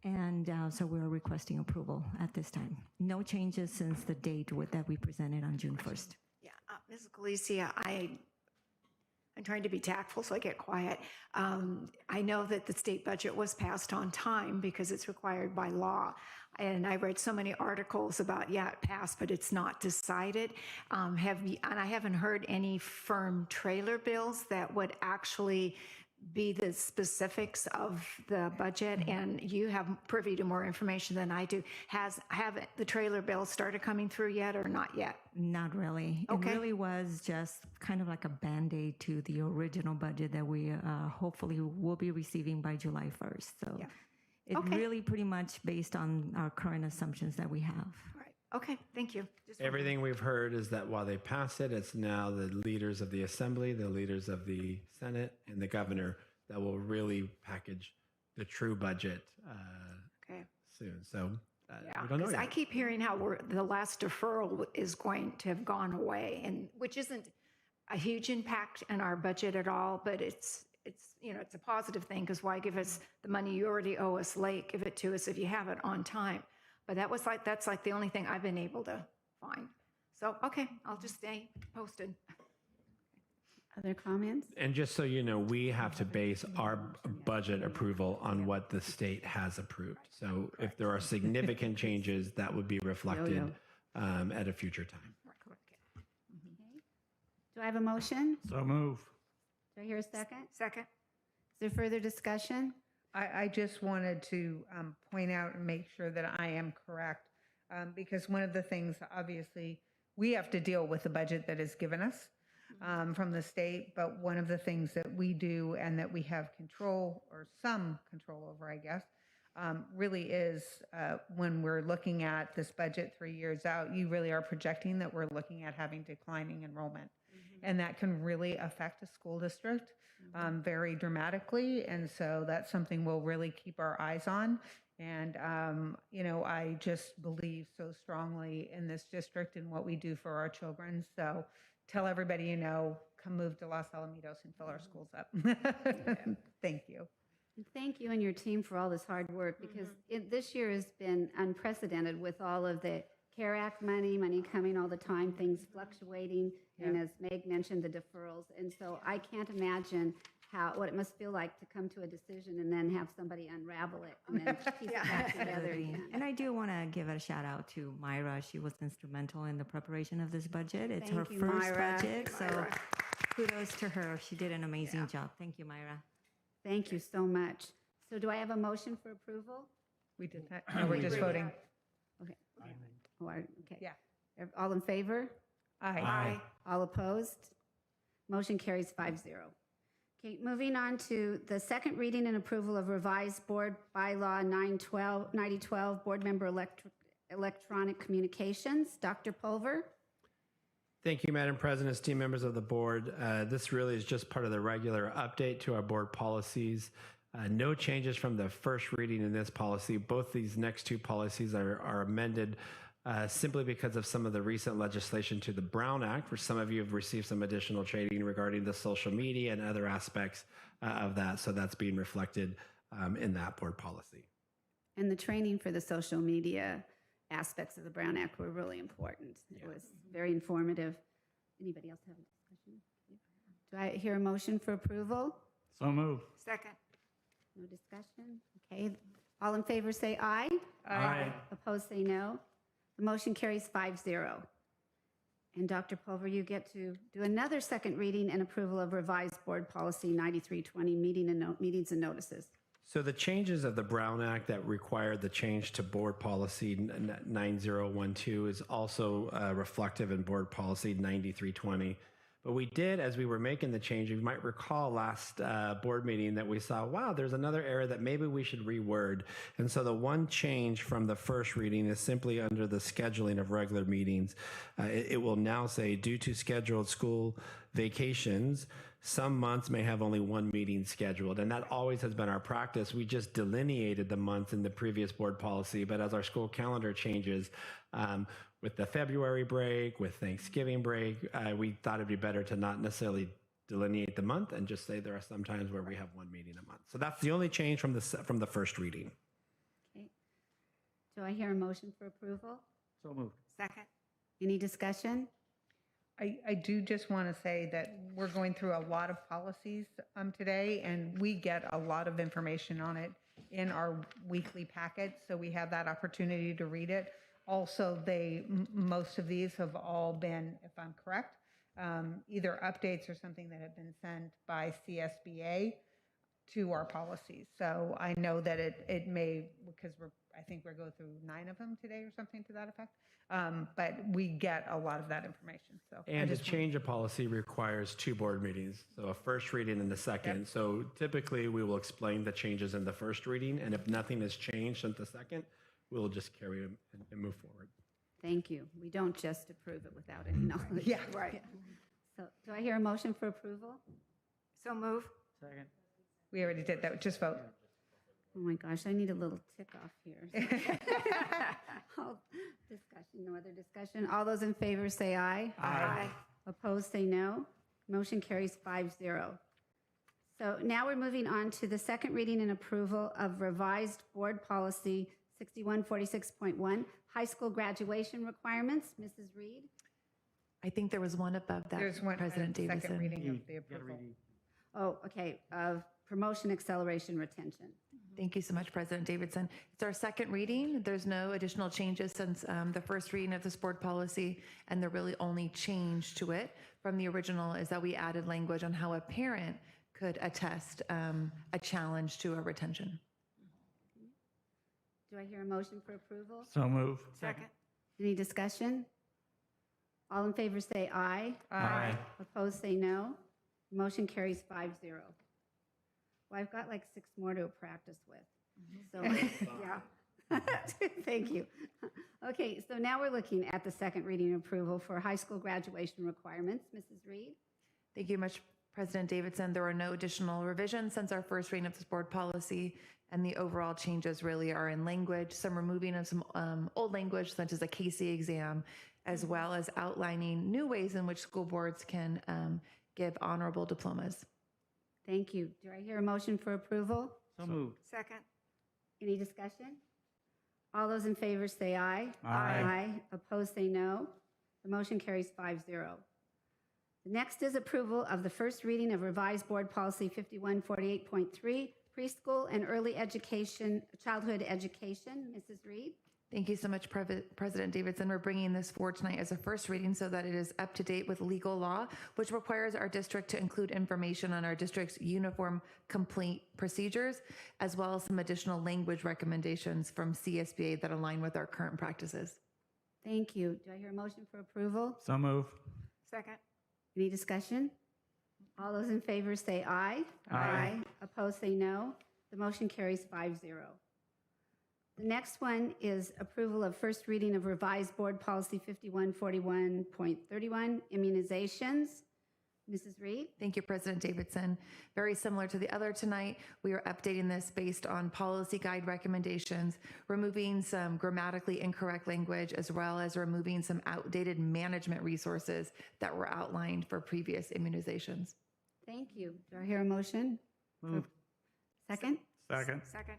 And so we're requesting approval at this time. No changes since the date that we presented on June 1st. Yeah, Ms. Galicia, I'm trying to be tactful, so I get quiet. I know that the state budget was passed on time because it's required by law. And I read so many articles about, yeah, it passed, but it's not decided. And I haven't heard any firm trailer bills that would actually be the specifics of the budget, and you have privy to more information than I do. Have the trailer bills started coming through yet or not yet? Not really. Okay. It really was just kind of like a Band-Aid to the original budget that we hopefully will be receiving by July 1st. So Yeah. it Okay. really pretty much based on our current assumptions that we have. Right. Okay, thank you. Just Everything we've heard is that while they passed it, it's now the leaders of the Assembly, the leaders of the Senate, and the governor that will really package the true budget okay. soon. So Yeah, we don't know because I yet. keep hearing how the last deferral is going to have gone away, and which isn't a huge impact in our budget at all, but it's it's a positive thing, because why give us the money you already owe us late? Give it to us if you have it on time. But that's like the only thing I've been able to find. So okay, I'll just stay posted. Other comments? And just so you know, we have to base our budget approval on what the state has approved. So if there are significant changes, that would be reflected at a future time. Do I have a motion? So move. Do I hear a second? Second. Is there further discussion? I just wanted to point out and make sure that I am correct, because one of the things, obviously, we have to deal with the budget that is given us from the state, but one of the things that we do and that we have control, or some control over, I guess, really is when we're looking at this budget 3 years out, you really are projecting that we're looking at having declining enrollment. And that can really affect a school district very dramatically. And so that's something we'll really keep our eyes on. And, I just believe so strongly in this district and what we do for our children. So tell everybody, come move to Los Alamitos and fill our schools up. Thank you. And thank you and your team for all this hard work, because this year has been unprecedented with all of the CARE Act money coming all the time, things fluctuating, and as Meg mentioned, the deferrals. And so I can't imagine what it must feel like to come to a decision and then have somebody unravel it and then piece it back together again. And I do want to give a shout out to Myra. She was instrumental in the preparation of this budget. It's Thank her you, first Myra. budget, so Myra. kudos to her. She did an amazing job. Thank you, Myra. Thank you so much. So do I have a motion for approval? We did that. No, we're just voting. Okay. Okay. Yeah. All in favor? Aye. All opposed? Motion carries 5-0. Okay, moving on to the second reading and approval of revised board bylaw 9012, board member electronic communications. Dr. Pulver? Thank you, Madam President, esteemed members of the board. This really is just part of the regular update to our board policies. No changes from the first reading in this policy. Both these next two policies are amended simply because of some of the recent legislation to the Brown Act, where some of you have received some additional training regarding the social media and other aspects of that. So that's being reflected in that board policy. And the training for the social media aspects of the Brown Act were really important. It was very informative. Anybody else have a discussion? Do I hear a motion for approval? So moved. Second. No discussion? Okay. All in favor say aye. Aye. Opposed say no. The motion carries 5-0. And Dr. Pulver, you get to do another second reading and approval of revised board policy 9320, meetings and notices. So the changes of the Brown Act that required the change to board policy 9012 is also reflective in board policy 9320. But we did, as we were making the change, you might recall last board meeting that we saw, wow, there's another area that maybe we should reword. And so the one change from the first reading is simply under the scheduling of regular meetings. It will now say, due to scheduled school vacations, some months may have only one meeting scheduled, and that always has been our practice. We just delineated the months in the previous board policy, but as our school calendar changes, with the February break, with Thanksgiving break, we thought it'd be better to not necessarily delineate the month and just say there are some times where we have one meeting a month. So that's the only change from the first reading. Okay. Do I hear a motion for approval? So moved. Second. Any discussion? I do just want to say that we're going through a lot of policies today, and we get a lot of information on it in our weekly packet, so we have that opportunity to read it. Also, most of these have all been, if I'm correct, either updates or something that have been sent by CSBA to our policies. So I know that it may, because I think we're going through 9 of them today or something to that effect. But we get a lot of that information. So And to change a policy requires 2 board meetings, so a first reading and a second. Yep. So typically we will explain the changes in the first reading, and if nothing has changed since the second, we'll just carry them and move forward. Thank you. We don't just approve it without any knowledge. Yeah. Right. So do I hear a motion for approval? So move. Second. we already did that. Just vote. Oh my gosh, I need a little tick off here. All discussion, no other discussion. All those in favor say aye. Aye. Opposed say no. Motion carries 5-0. So now we're moving on to the second reading and approval of revised board policy 6146.1, high school graduation requirements. Mrs. Reed? I think there was one above that, There's one President second Davidson. reading of the approval. Oh, okay, of promotion, acceleration, retention. Thank you so much, President Davidson. It's our second reading. There's no additional changes since the first reading of this board policy, and the really only change to it from the original is that we added language on how a parent could attest a challenge to a retention. Do I hear a motion for approval? So moved. Second. Any discussion? All in favor say aye. Aye. Opposed say no. Motion carries 5-0. Well, I've got like 6 more to practice with. So, yeah. Thank you. Okay, so now we're looking at the second reading approval for high school graduation requirements. Mrs. Reed? Thank you much, President Davidson. There are no additional revisions since our first reading of this board policy, and the overall changes really are in language, some removing of some old language, such as a Casey exam, as well as outlining new ways in which school boards can give honorable diplomas. Thank you. Do I hear a motion for approval? So moved. Second. Any discussion? All those in favor say aye. Aye. Opposed say no. The motion carries 5-0. The next is approval of the first reading of revised board policy 5148.3, preschool and early education, childhood education. Mrs. Reed? Thank you so much, President Davidson. We're bringing this forward tonight as a first reading so that it is up to date with legal law, which requires our district to include information on our district's uniform complaint procedures, as well as some additional language recommendations from CSBA that align with our current practices. Thank you. Do I hear a motion for approval? So moved. Second. Any discussion? All those in favor say aye. Aye. Opposed say no. The motion carries 5-0. The next one is approval of first reading of revised board policy 5141.31, immunizations. Mrs. Reed? Thank you, President Davidson. Very similar to the other tonight, we are updating this based on policy guide recommendations, removing some grammatically incorrect language, as well as removing some outdated management resources that were outlined for previous immunizations. Thank you. Do I hear a motion? Move. Second? Second. Second.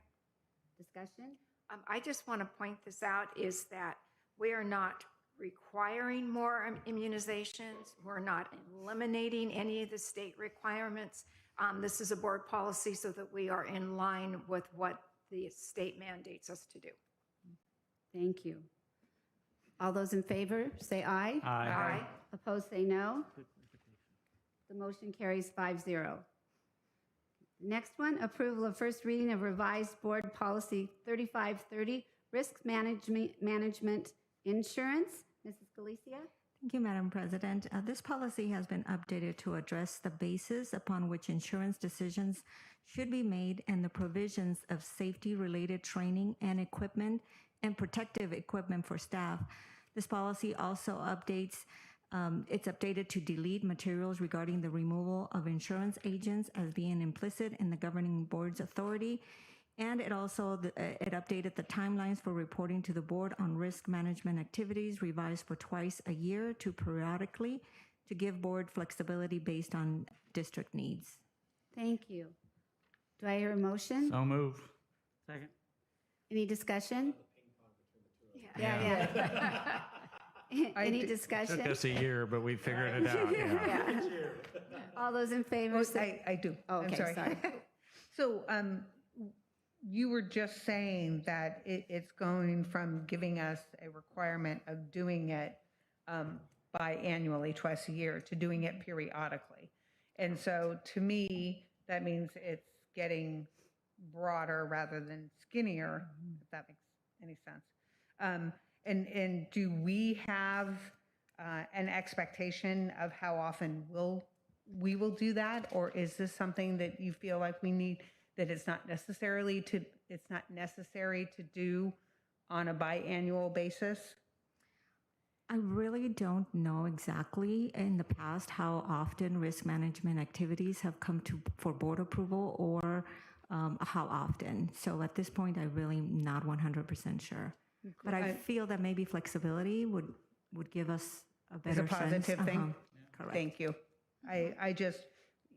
Discussion? I just want to point this out is that we are not requiring more immunizations. We're not eliminating any of the state requirements. This is a board policy so that we are in line with what the state mandates us to do. Thank you. All those in favor, say aye. Aye. Opposed, say no. The motion carries 5-0. Next one, approval of first reading of revised board policy 3530, risk management insurance. Mrs. Galicia? Thank you, Madam President. This policy has been updated to address the basis upon which insurance decisions should be made and the provisions of safety-related training and equipment and protective equipment for staff. This policy also updates, it's updated to delete materials regarding the removal of insurance agents as being implicit in the governing board's authority. And it also, it updated the timelines for reporting to the board on risk management activities, revised for twice a year to periodically, to give board flexibility based on district needs. Thank you. Do I hear a motion? So move. Second. Any discussion? Yeah. Any Took discussion? us a year, but we figured it out. Yeah. All those in favor say... I do. Oh, I'm okay, sorry. So you were just saying that it's going from giving us a requirement of doing it biannually, twice a year, to doing it periodically. And so to me, that means it's getting broader rather than skinnier, if that makes any sense. And do we have an expectation of how often we will do that? Or is this something that you feel like we need, that it's not necessary to do on a biannual basis? I really don't know exactly in the past how often risk management activities have come to for board approval or how often. So at this point, I'm really not 100% sure. But I feel that maybe flexibility would give us a better Is a positive sense. thing? Correct. Thank you. I just,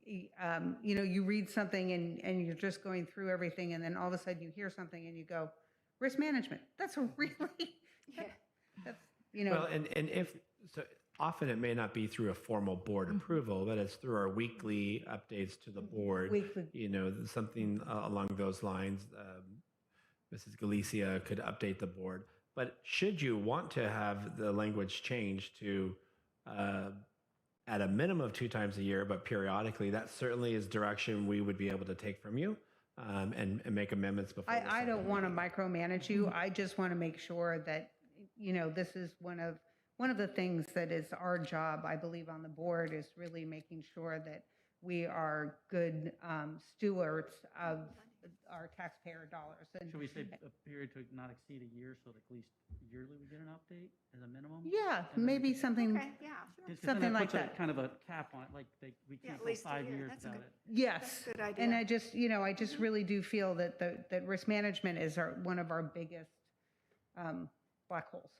you read something and you're just going through everything, and then all of a sudden you hear something and you go, risk management. That's a really, that's, Well, and if, so often it may not be through a formal board approval, but it's through our weekly updates to the board. Weekly. Something along those lines. Mrs. Galicia could update the board. But should you want to have the language changed to at a minimum of 2 times a year, but periodically, that certainly is direction we would be able to take from you and make amendments before. I don't want to micromanage you. I just want to make sure that, this is one of the things that is our job, I believe, on the board, is really making sure that we are good stewards of our taxpayer dollars. And Should we say a period to not exceed a year, so that at least yearly we get an update as a minimum? yeah, And then maybe something. Okay, yeah. Because something then like puts that. kind of a cap on it, like we Yeah, can't at go least a 5 year. years That's a without good- it. Yes. That's a good idea. And I just really do feel that that risk management is one of our biggest black holes.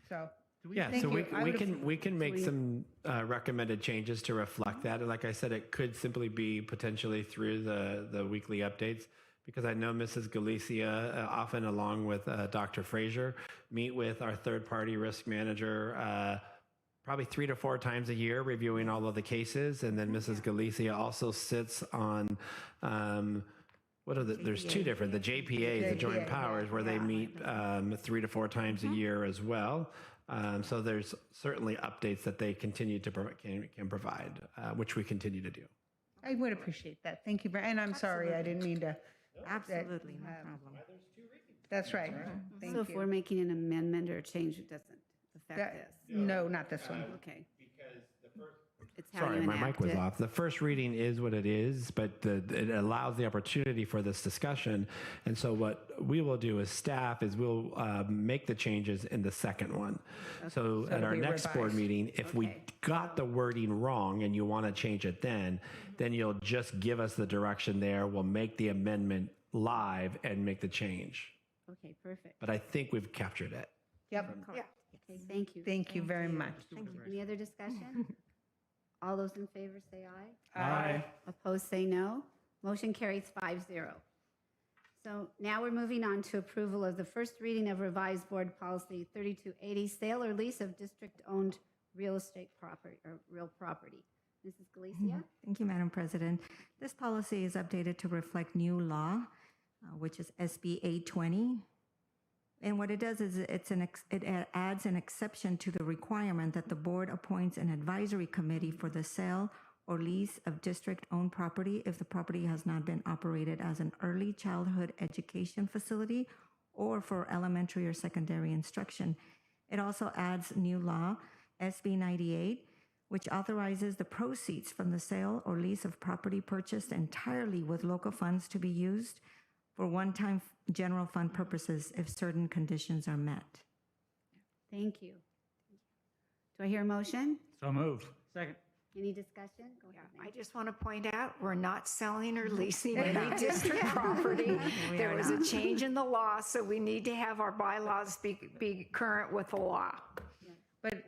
So. Yeah, Thank so you. I we can make some recommended changes to reflect that. And like I said, it could simply be potentially through the weekly updates, because I know Mrs. Galicia, often along with Dr. Frazier, meet with our third-party risk manager probably 3 to 4 times a year, reviewing all of the cases. And then Mrs. Galicia also sits on there's 2 different, the JPA, the Joint JPA, Powers, where they meet 3 to 4 times a year as well. So there's certainly updates that they continue to can provide, which we continue to do. I would appreciate that. Thank you. And I'm sorry, I didn't mean to. Absolutely, no problem. That's right. Thank So if we're you. making an amendment or a change, it doesn't affect this? No, not this one. Okay. It's how Sorry, you my mic enact was it. off. The first reading is what it is, but it allows the opportunity for this discussion. And so what we will do as staff is we'll make the changes in the second one. So at it'll our be next board revised. meeting, if we got the wording wrong and you want to change it then you'll just give us the direction there. We'll make the amendment live and make the change. Okay, perfect. But I think we've captured it. Yep. Okay, thank you. Thank you very much. Any other discussion? All those in favor say aye. Aye. Opposed say no. Motion carries 5-0. So now we're moving on to approval of the first reading of revised board policy 3280, sale or lease of district-owned real estate property or real property. Mrs. Galicia? Thank you, Madam President. This policy is updated to reflect new law, which is SB 820. And what it does is it adds an exception to the requirement that the board appoints an advisory committee for the sale or lease of district-owned property if the property has not been operated as an early childhood education facility or for elementary or secondary instruction. It also adds new law, SB 98, which authorizes the proceeds from the sale or lease of property purchased entirely with local funds to be used for one-time general fund purposes if certain conditions are met. Thank you. Do I hear a motion? So moved. Second. Any discussion? Go ahead. I just want to point out, we're not selling or leasing any district property. There was a change in the law, so we need to have our bylaws be current with the law. But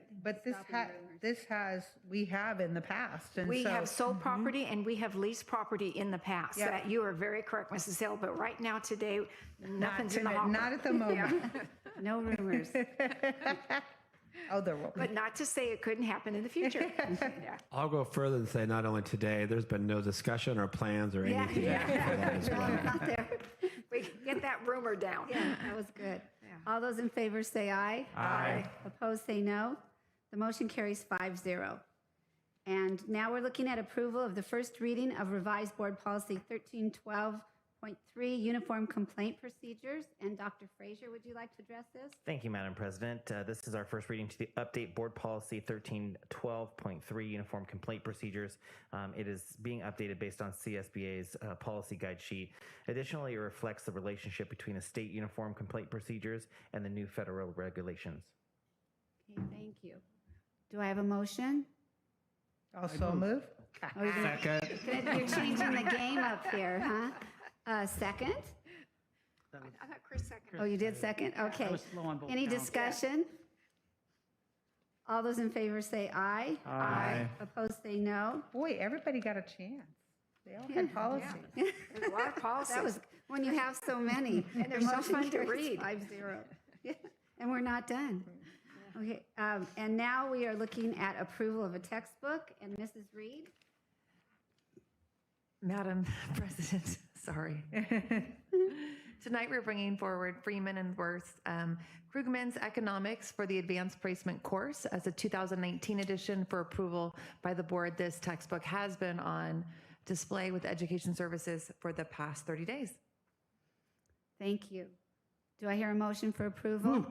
we have in the past. And We so, have sold property and we have leased property in the past. Yeah. That you are very correct, Mrs. Hill, but right now, today, nothing's in the hopper. not at the moment. No rumors. Oh, there will be. But not to say it couldn't happen in the future. Yeah. I'll go further and say not only today, there's been no discussion or plans or anything for that as well. Not there. We can get that rumor down. Yeah, that was good. All those in favor say aye. Aye. Opposed say no. The motion carries 5-0. And now we're looking at approval of the first reading of revised board policy 1312.3, uniform complaint procedures. And Dr. Frazier, would you like to address this? Thank you, Madam President. This is our first reading to the update board policy 1312.3 uniform complaint procedures. It is being updated based on CSBA's policy guide sheet. Additionally, it reflects the relationship between the state uniform complaint procedures and the new federal regulations. Okay, thank you. Do I have a motion? Also move. Oh, Second. You're changing the game up here, huh? Second? I thought Chris seconded. Oh, you did second? Okay. I was slow on both Any counts. discussion? All those in favor say aye. Aye. Opposed say no. Boy, everybody got a chance. They all had policy. There's a lot of policies. That was when you have so many. And they're so Motion fun to carries read. 5-0. Yeah, and we're not done. Okay, and now we are looking at approval of a textbook, and Mrs. Reed? Madam President, sorry. Tonight, we're bringing forward Freeman and Worth Krugman's Economics for the Advanced Placement course as a 2019 edition for approval by the board. This textbook has been on display with Education Services for the past 30 days. Thank you. Do I hear a motion for approval?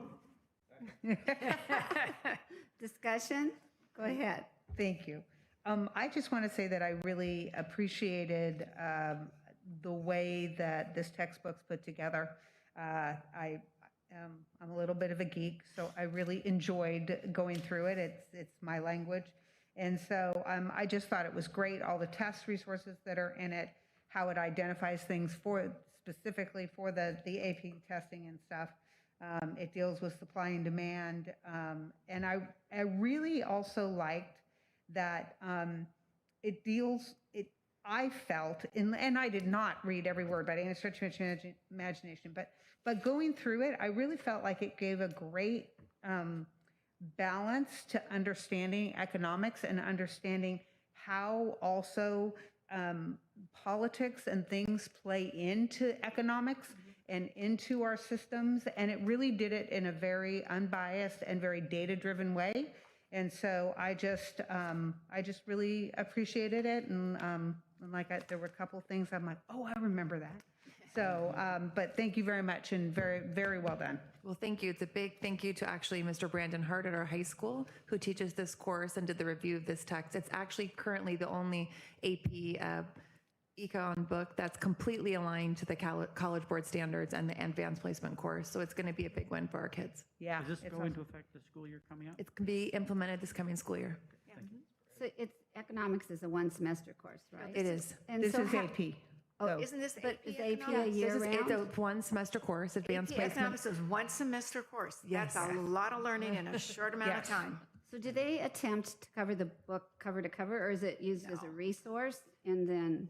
Discussion? Go ahead. Thank you. I just want to say that I really appreciated the way that this textbook's put together. I'm a little bit of a geek, so I really enjoyed going through it. It's my language. And so I just thought it was great, all the test resources that are in it, how it identifies things specifically for the AP testing and stuff. It deals with supply and demand. And I really also liked that I felt, and I did not read every word by any stretch of imagination, but going through it, I really felt like it gave a great balance to understanding economics and understanding how also politics and things play into economics and into our systems. And it really did it in a very unbiased and very data-driven way. And so I just really appreciated it. And there were a couple things I'm like, oh, I remember that. So, but thank you very much and very, very well done. Well, thank you. It's a big thank you to actually Mr. Brandon Hart at our high school who teaches this course and did the review of this text. It's actually currently the only AP econ book that's completely aligned to the College Board standards and the advanced placement course. So it's going to be a big win for our kids. Yeah. Is this it's going to awesome. affect the school year coming up? It's going to be implemented this coming school year. So it's economics is a one semester course, right? It is. And This so is how- AP. Oh, So- Isn't this But is AP a economics? year It's round? a one semester course, advanced AP placement. economics is one semester course. Yes. That's a lot of learning in a short amount of Yes. time. So do they attempt to cover the book cover to cover, or is it used as a resource and then?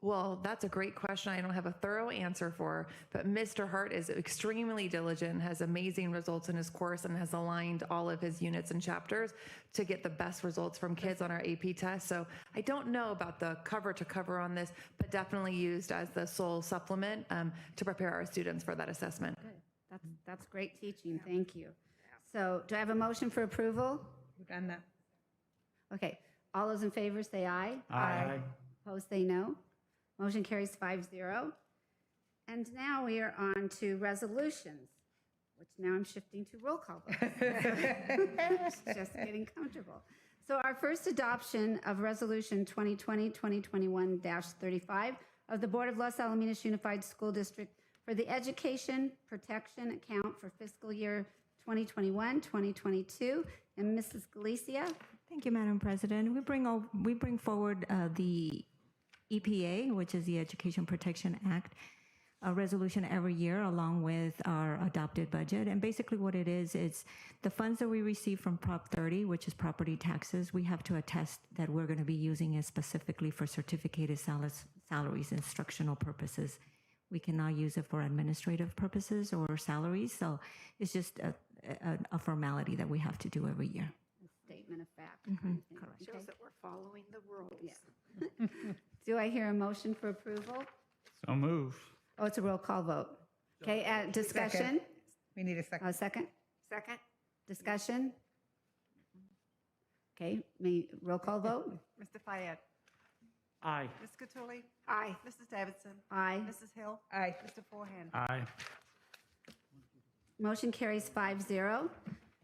Well, that's a great question. I don't have a thorough answer for, but Mr. Hart is extremely diligent, has amazing results in his course, and has aligned all of his units and chapters to get the best results from kids on our AP test. So I don't know about the cover to cover on this, but definitely used as the sole supplement to prepare our students for that assessment. Good. That's great teaching. Thank you. So do I have a motion for approval? We've done that. Okay. All those in favor say aye. Aye. Opposed say no. Motion carries 5-0. And now we are on to resolutions, which now I'm shifting to roll call votes. Just getting comfortable. So our first adoption of Resolution 2020-2021-35 of the Board of Los Alamitos Unified School District for the Education Protection Account for fiscal year 2021-2022. And Mrs. Galicia? Thank you, Madam President. We bring forward the EPA, which is the Education Protection Act, a resolution every year along with our adopted budget. And basically what it is, it's the funds that we receive from Prop 30, which is property taxes. We have to attest that we're going to be using it specifically for certificated salaries, instructional purposes. We cannot use it for administrative purposes or salaries. So it's just a formality that we have to do every year. Statement of fact. kind of thing. correct. Shows that we're following the rules. Yeah. Do I hear a motion for approval? So moved. Oh, it's a roll call vote. Okay, discussion? Second. We need a second. A second? Second? Discussion? Okay, roll call vote? Mr. Fayette. Aye. Ms. Cattouli. Aye. Mrs. Davidson. Aye. Mrs. Hill. Aye. Mr. Forehand. Aye. Motion carries 5-0.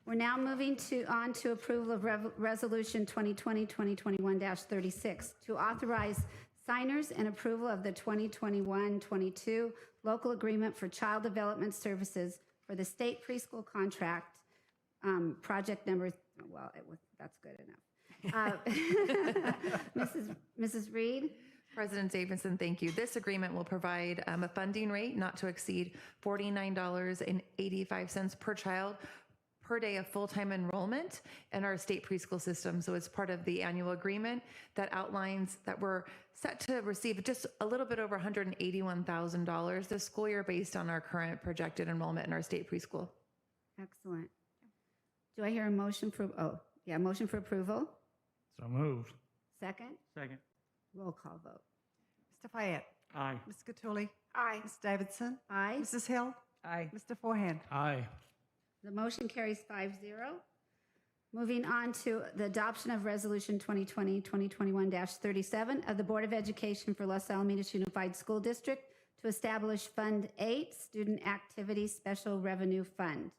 We're now moving on to approval of Resolution 2020-2021-36 to authorize signers and approval of the 2021-22 local agreement for child development services for the state preschool contract, project number, well, that's good enough. Mrs. Reed? President Davidson, thank you. This agreement will provide a funding rate not to exceed $49.85 per child per day of full-time enrollment in our state preschool system. So it's part of the annual agreement that outlines that we're set to receive just a little bit over $181,000 this school year based on our current projected enrollment in our state preschool. Excellent. Do I hear a motion for, motion for approval? So moved. Second? Second. Roll call vote. Mr. Fayette. Aye. Ms. Cattouli. Aye. Ms. Davidson. Aye. Mrs. Hill. Aye. Mr. Forehand. Aye. The motion carries 5-0. Moving on to the adoption of Resolution 2020-2021-37 of the Board of Education for Los Alamitos Unified School District to establish Fund 8, Student Activity Special Revenue Fund.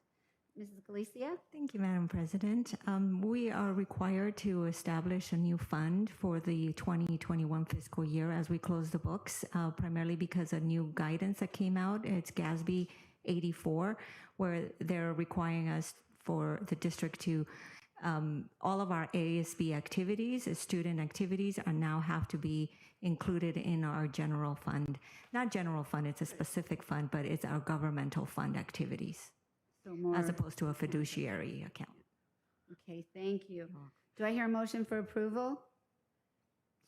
Mrs. Galicia? Thank you, Madam President. We are required to establish a new fund for the 2021 fiscal year as we close the books, primarily because of new guidance that came out. It's GASB 84, where they're requiring us for the district to, all of our ASB activities, student activities, are now have to be included in our general fund. Not general fund, it's a specific fund, but it's our governmental fund activities, So more. as opposed to a fiduciary account. Okay, thank you. Do I hear a motion for approval?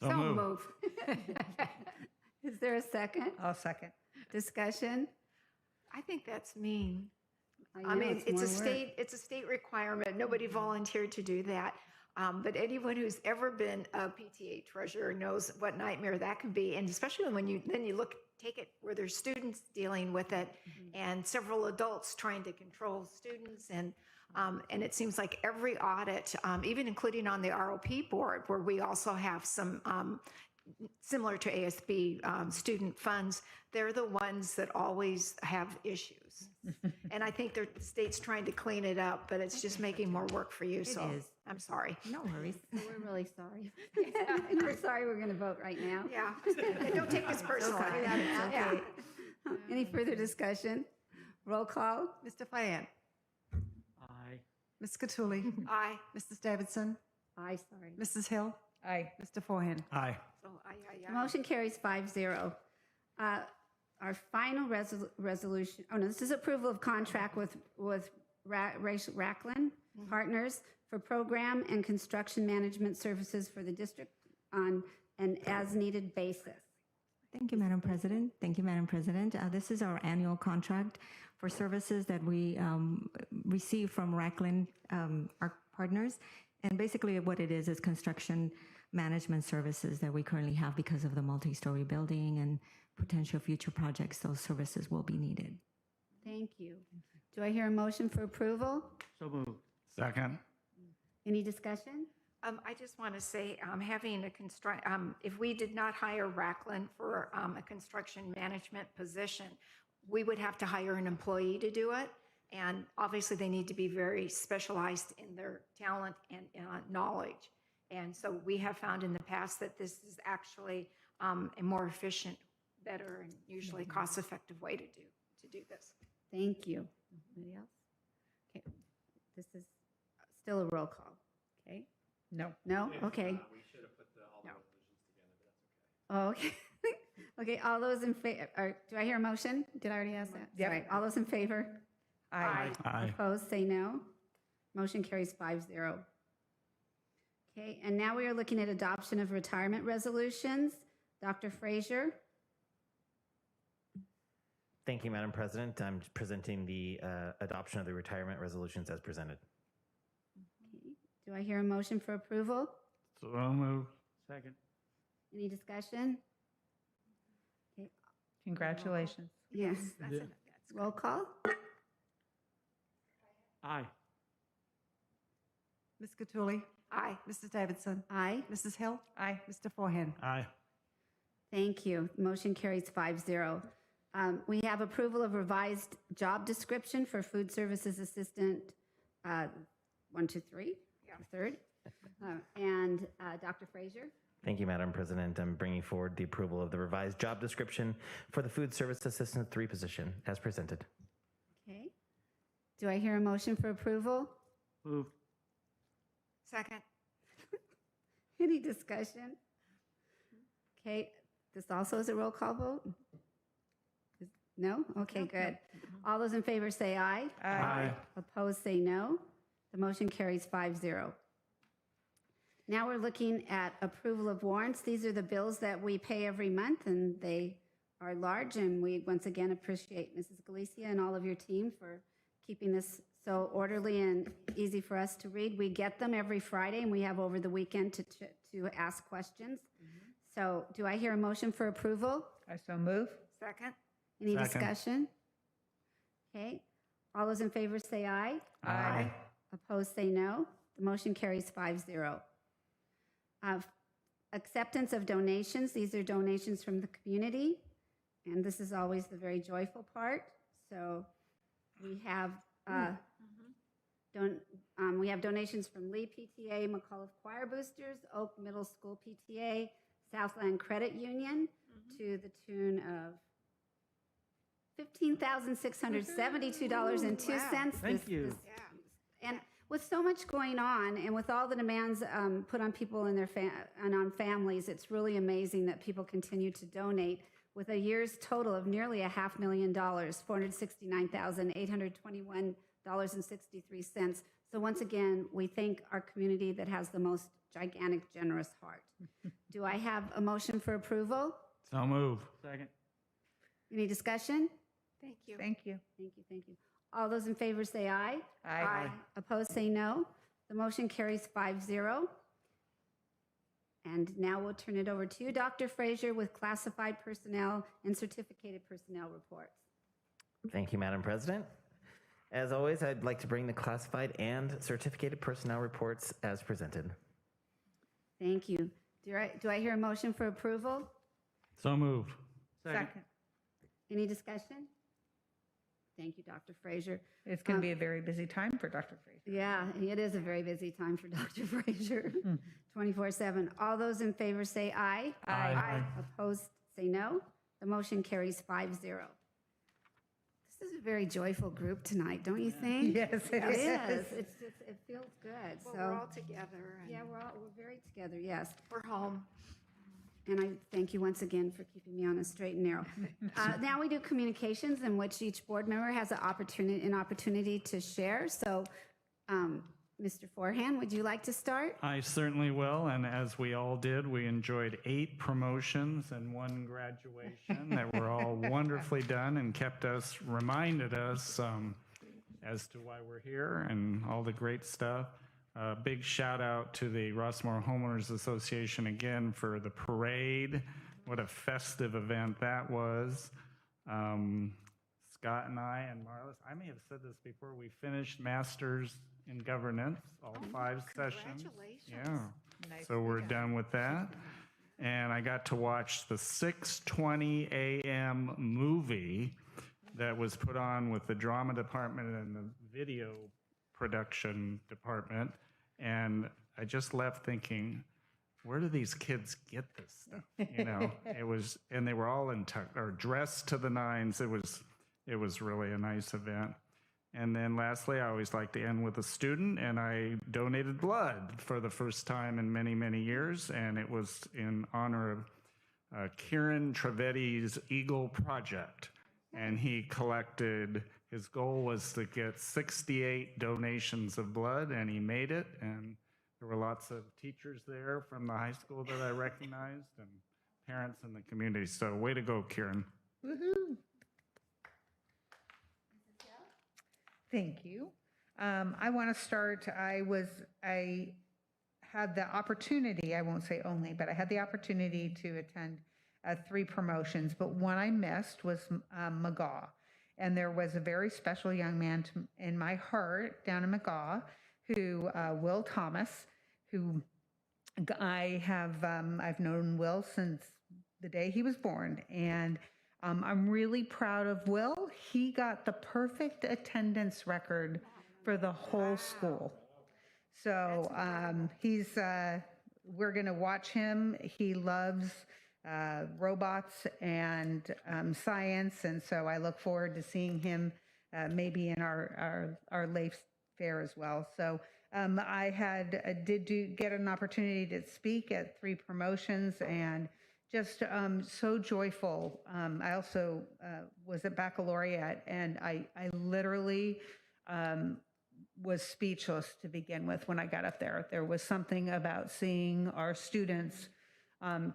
So moved. move. Is there a second? I'll second. Discussion? I think that's mean. I know, mean, it's a more work. state requirement. Nobody volunteered to do that. But anyone who's ever been a PTA treasurer knows what nightmare that can be. And especially when you take it where there's students dealing with it and several adults trying to control students. And it seems like every audit, even including on the ROP board, where we also have some similar to ASB student funds, they're the ones that always have issues. And I think the state's trying to clean it up, but it's just making more work for you. So is. I'm sorry. No worries. We're really sorry. We're sorry we're going to vote right now. Yeah. Don't take this personally. Yeah. Any further discussion? Roll call. Mr. Fayette. Aye. Ms. Cattouli. Aye. Mrs. Davidson. Aye, sorry. Mrs. Hill. Aye. Mr. Forehand. Aye. So, The motion carries 5-0. Our final resolution, oh no, this is approval of contract with Racklin Partners for program and construction management services for the district on an as-needed basis. Thank you, Madam President. Thank you, Madam President. This is our annual contract for services that we receive from Racklin, our partners. And basically what it is construction management services that we currently have because of the multi-story building and potential future projects. Those services will be needed. Thank you. Do I hear a motion for approval? So moved. Second. Any discussion? I just want to say, having if we did not hire Racklin for a construction management position, we would have to hire an employee to do it. And obviously they need to be very specialized in their talent and knowledge. And so we have found in the past that this is actually a more efficient, better, and usually cost-effective way to do this. Thank you. Anybody else? Okay, this is still a roll call, okay? No. No? Okay. We should have put all the No. resolutions together, but that's okay. Oh, okay. Okay, all those in favor, do I hear a motion? Did I already ask that? Yep. Sorry. All those in favor? Aye. Aye. Opposed, say no. Motion carries 5-0. Okay, and now we are looking at adoption of retirement resolutions. Dr. Frazier? Thank you, Madam President. I'm presenting the adoption of the retirement resolutions as presented. Okay. Do I hear a motion for approval? So moved. Second. Any discussion? Okay, Congratulations. yes. That's it. That's Roll call? Aye. Ms. Cattouli. Aye. Mrs. Davidson. Aye. Mrs. Hill. Aye. Mr. Forehand. Aye. Thank you. Motion carries 5-0. We have approval of revised job description for food services assistant 1, 2, 3, third. And Dr. Frazier? Thank you, Madam President. I'm bringing forward the approval of the revised job description for the Food Service Assistant 3 position as presented. Okay. Do I hear a motion for approval? Moved. Second. Any discussion? Okay, this also is a roll call vote? No? Okay, good. All those in favor say aye. Aye. Opposed, say no. The motion carries 5-0. Now we're looking at approval of warrants. These are the bills that we pay every month, and they are large, and we once again appreciate Mrs. Galicia and all of your team for keeping this so orderly and easy for us to read. We get them every Friday, and we have over the weekend to ask questions. So do I hear a motion for approval? I so move. Second. Any Second. discussion? Okay. All those in favor say aye. Aye. Opposed, say no. The motion carries 5-0. Acceptance of donations. These are donations from the community, and this is always the very joyful part. So we have we have donations from Lee PTA, McAuliffe Choir Boosters, Oak Middle School PTA, Southland Credit Union, to the tune of $15,672.02. Thank you. And with so much going on, and with all the demands put on people and and on families, it's really amazing that people continue to donate. With a year's total of nearly $500,000, $469,821.63. So once again, we thank our community that has the most gigantic, generous heart. Do I have a motion for approval? So moved. Second. Any discussion? Thank you. Thank you. Thank you, thank you. All those in favor say aye. Aye. Opposed, say no. The motion carries 5-0. And now we'll turn it over to you, Dr. Frazier, with classified personnel and certificated personnel reports. Thank you, Madam President. As always, I'd like to bring the classified and certificated personnel reports as presented. Thank you. Do I hear a motion for approval? So move. Second. Any discussion? Thank you, Dr. Frazier. It's going to be a very busy time for Dr. Fraser. Yeah, it is a very busy time for Dr. Frazier, 24/7. All those in favor say aye. Aye. Opposed, say no. The motion carries 5-0. This is a very joyful group tonight, don't you think? Yes, it It is. is. It feels good. Well, So we're all together. And yeah, we're very together. Yes. we're home. And I thank you once again for keeping me on a straight and narrow. Now we do communications, in which each board member has an opportunity to share. So, Mr. Forehand, would you like to start? I certainly will, and as we all did, we enjoyed 8 promotions and 1 graduation that were all wonderfully done and reminded us as to why we're here and all the great stuff. Big shout out to the Rossmore Homeowners Association again for the parade. What a festive event that was. Scott and I and Marlis, I may have said this before, we finished Masters in Governance, all 5 sessions. Congratulations. Yeah. Nice. So we're done with that. And I got to watch the 6:20 a.m. movie that was put on with the drama department and the video production department. And I just left thinking, where do these kids get this stuff? You know, and they were all dressed to the nines. It was really a nice event. And then lastly, I always like to end with a student, and I donated blood for the first time in many, many years, and it was in honor of Kieran Trevetti's Eagle Project. And he collected, his goal was to get 68 donations of blood, and he made it. And there were lots of teachers there from the high school that I recognized, and parents in the community. So way to go, Kieran. Woohoo! Thank you. I want to start. I had the opportunity, I won't say only, but I had the opportunity to attend 3 promotions, but one I missed was McGaw. And there was a very special young man in my heart down in McGaw, who, Will Thomas, who I've known Will since the day he was born. And I'm really proud of Will. He got the perfect attendance record for the whole school. So we're going to watch him. He loves robots and science, and so I look forward to seeing him maybe in our Lease fair as well. So I did get an opportunity to speak at 3 promotions, and just so joyful. I also was at baccalaureate, and I literally was speechless to begin with when I got up there. There was something about seeing our students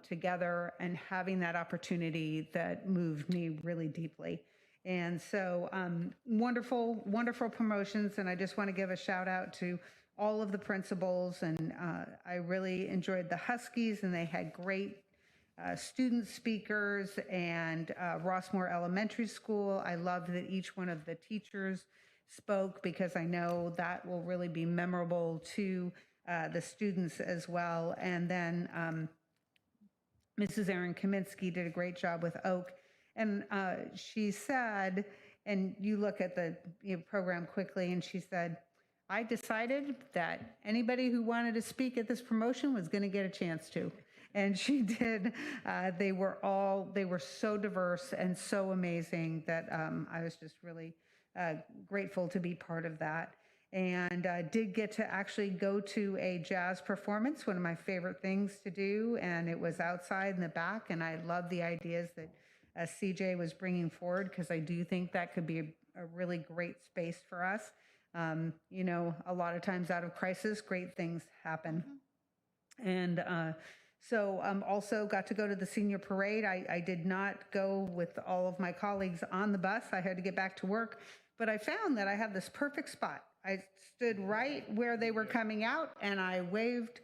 together and having that opportunity that moved me really deeply. And so wonderful, wonderful promotions. And I just want to give a shout out to all of the principals. And I really enjoyed the Huskies, and they had great student speakers, and Rossmore Elementary School. I loved that each one of the teachers spoke, because I know that will really be memorable to the students as well. And then Mrs. Erin Kaminsky did a great job with Oak. And she said, and you look at the program quickly, and she said, I decided that anybody who wanted to speak at this promotion was going to get a chance to. And she did. They were so diverse and so amazing that I was just really grateful to be part of that. And did get to actually go to a jazz performance, one of my favorite things to do. And it was outside in the back. And I love the ideas that CJ was bringing forward, because I do think that could be a really great space for us. A lot of times out of crisis, great things happen. And so also got to go to the senior parade. I did not go with all of my colleagues on the bus. I had to get back to work, but I found that I had this perfect spot. I stood right where they were coming out, and I waved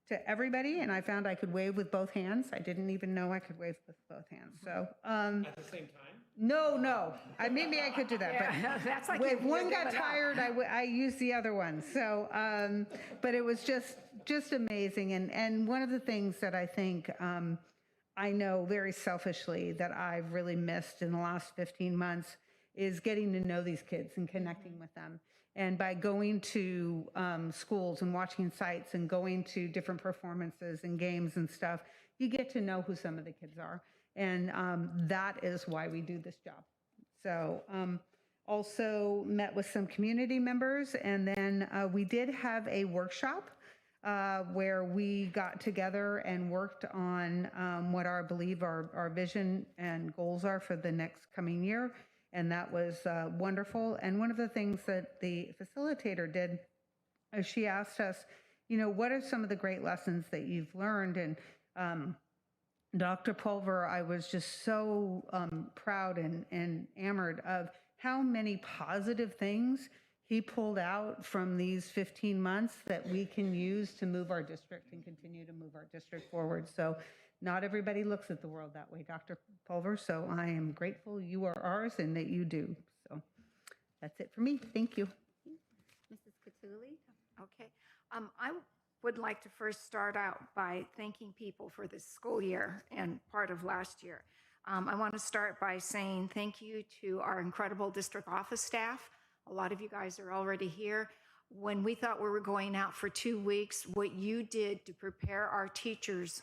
to everybody, and I found I could wave with both hands. I didn't even know I could wave with both hands. So at the same time? No. Maybe I could do that, but That's like if you're one got giving up. tired, I used the other one. So, but it was just amazing. And one of the things that I think I know very selfishly that I've really missed in the last 15 months is getting to know these kids and connecting with them. And by going to schools and watching sites and going to different performances and games and stuff, you get to know who some of the kids are. And that is why we do this job. So also met with some community members, and then we did have a workshop where we got together and worked on what I believe our vision and goals are for the next coming year. And that was wonderful. And one of the things that the facilitator did is she asked us, what are some of the great lessons that you've learned? And Dr. Pulver, I was just so proud and enamored of how many positive things he pulled out from these 15 months that we can use to move our district and continue to move our district forward. So not everybody looks at the world that way, Dr. Pulver. So I am grateful you are ours and that you do. So that's it for me. Thank you. Mrs. Cattouli? Okay. I would like to first start out by thanking people for this school year and part of last year. I want to start by saying thank you to our incredible district office staff. A lot of you guys are already here. When we thought we were going out for 2 weeks, what you did to prepare our teachers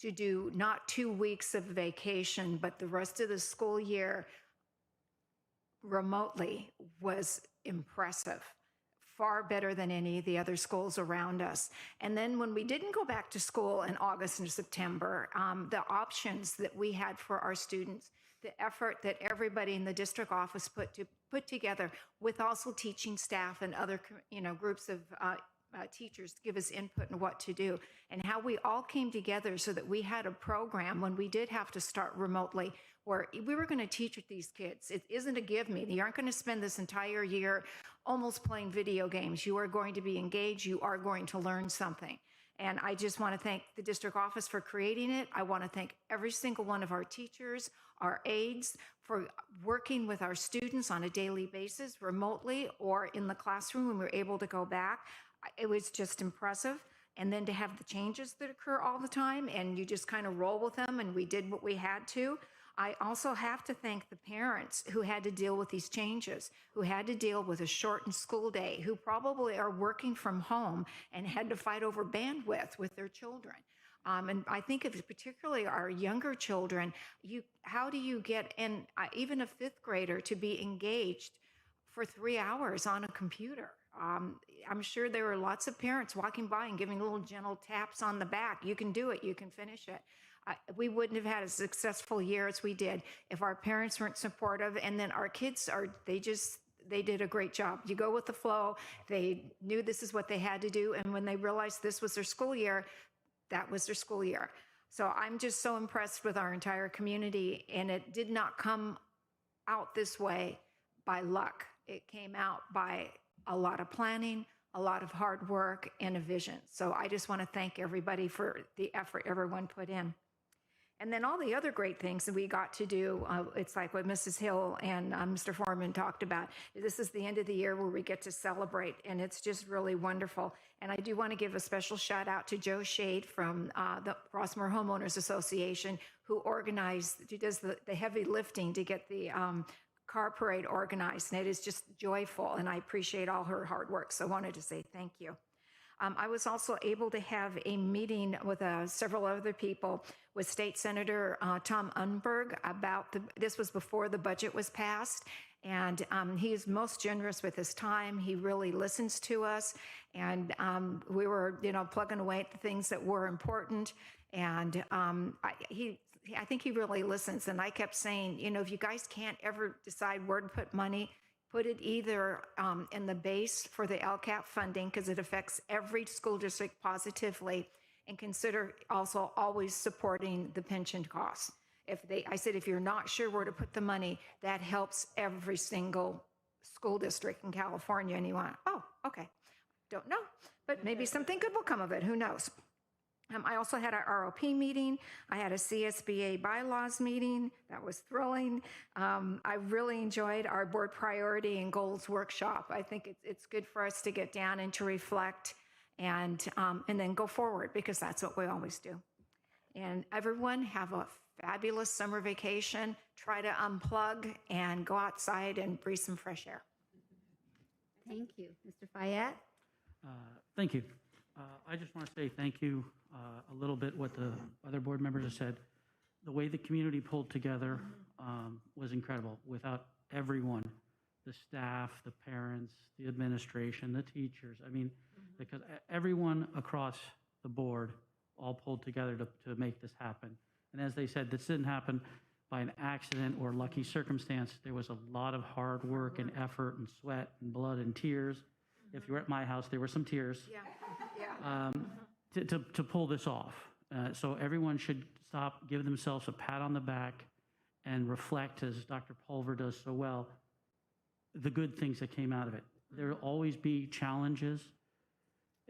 to do not 2 weeks of vacation, but the rest of the school year remotely was impressive. Far better than any of the other schools around us. And then when we didn't go back to school in August and September, the options that we had for our students, the effort that everybody in the district office put together with also teaching staff and other groups of teachers to give us input on what to do, and how we all came together so that we had a program when we did have to start remotely where we were going to teach with these kids. It isn't a give me. You aren't going to spend this entire year almost playing video games. You are going to be engaged. You are going to learn something. And I just want to thank the district office for creating it. I want to thank every single one of our teachers, our aides, for working with our students on a daily basis, remotely or in the classroom when we were able to go back. It was just impressive. And then to have the changes that occur all the time, and you just kind of roll with them, and we did what we had to. I also have to thank the parents who had to deal with these changes, who had to deal with a shortened school day, who probably are working from home and had to fight over bandwidth with their children. And I think of particularly our younger children, how do you get even a fifth grader to be engaged for 3 hours on a computer? I'm sure there were lots of parents walking by and giving little gentle taps on the back. You can do it. You can finish it. We wouldn't have had a successful year as we did if our parents weren't supportive. And then our kids they did a great job. You go with the flow. They knew this is what they had to do. And when they realized this was their school year, that was their school year. So I'm just so impressed with our entire community. And it did not come out this way by luck. It came out by a lot of planning, a lot of hard work, and a vision. So I just want to thank everybody for the effort everyone put in. And then all the other great things that we got to do, it's like what Mrs. Hill and Mr. Foreman talked about. This is the end of the year where we get to celebrate, and it's just really wonderful. And I do want to give a special shout out to Joe Shade from the Rossmore Homeowners Association, who does the heavy lifting to get the car parade organized. And it is just joyful, and I appreciate all her hard work. So I wanted to say thank you. I was also able to have a meeting with several other people with State Senator Tom Unberg about this was before the budget was passed. And he is most generous with his time. He really listens to us. And we were, plugging away at the things that were important. And I think he really listens. And I kept saying, if you guys can't ever decide where to put money, put it either in the base for the LCAP funding, because it affects every school district positively, and consider also always supporting the pension costs. I said, if you're not sure where to put the money, that helps every single school district in California. And you want, oh, okay, don't know, but maybe something good will come of it. Who knows? I also had our ROP meeting. I had a CSBA bylaws meeting. That was thrilling. I really enjoyed our board priority and goals workshop. I think it's good for us to get down and to reflect and then go forward, because that's what we always do. And everyone have a fabulous summer vacation. Try to unplug and go outside and breathe some fresh air. Thank you. Mr. Fayette? Thank you. I just want to say thank you a little bit what the other board members have said. The way the community pulled together was incredible. Without everyone, the staff, the parents, the administration, the teachers, I mean, because everyone across the board all pulled together to make this happen. And as they said, this didn't happen by an accident or lucky circumstance. There was a lot of hard work and effort and sweat and blood and tears. If you were at my house, there were some tears. To pull this off. So everyone should stop, give themselves a pat on the back, and reflect, as Dr. Pulver does so well, the good things that came out of it. There will always be challenges,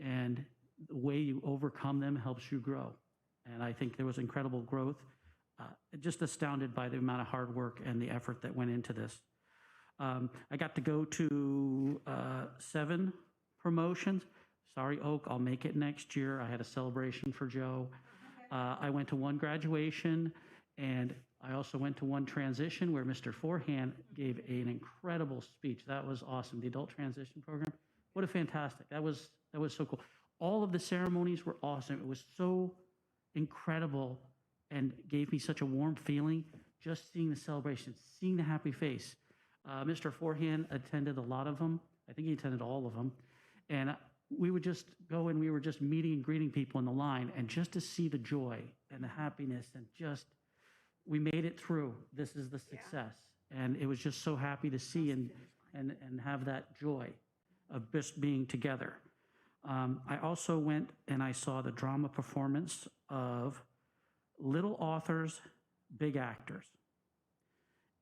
and the way you overcome them helps you grow. And I think there was incredible growth. Just astounded by the amount of hard work and the effort that went into this. I got to go to 7 promotions. Sorry, Oak, I'll make it next year. I had a celebration for Joe. I went to 1 graduation, and I also went to 1 transition where Mr. Forehand gave an incredible speech. That was awesome. The adult transition program, what a fantastic. That was so cool. All of the ceremonies were awesome. It was so incredible and gave me such a warm feeling just seeing the celebration, seeing the happy face. Mr. Forehand attended a lot of them. I think he attended all of them. And we would just go and we were just meeting and greeting people in the line, and just to see the joy and the happiness, and just, we made it through. This is the success. And it was just so happy to see and have that joy of just being together. I also went and I saw the drama performance of Little Authors, Big Actors.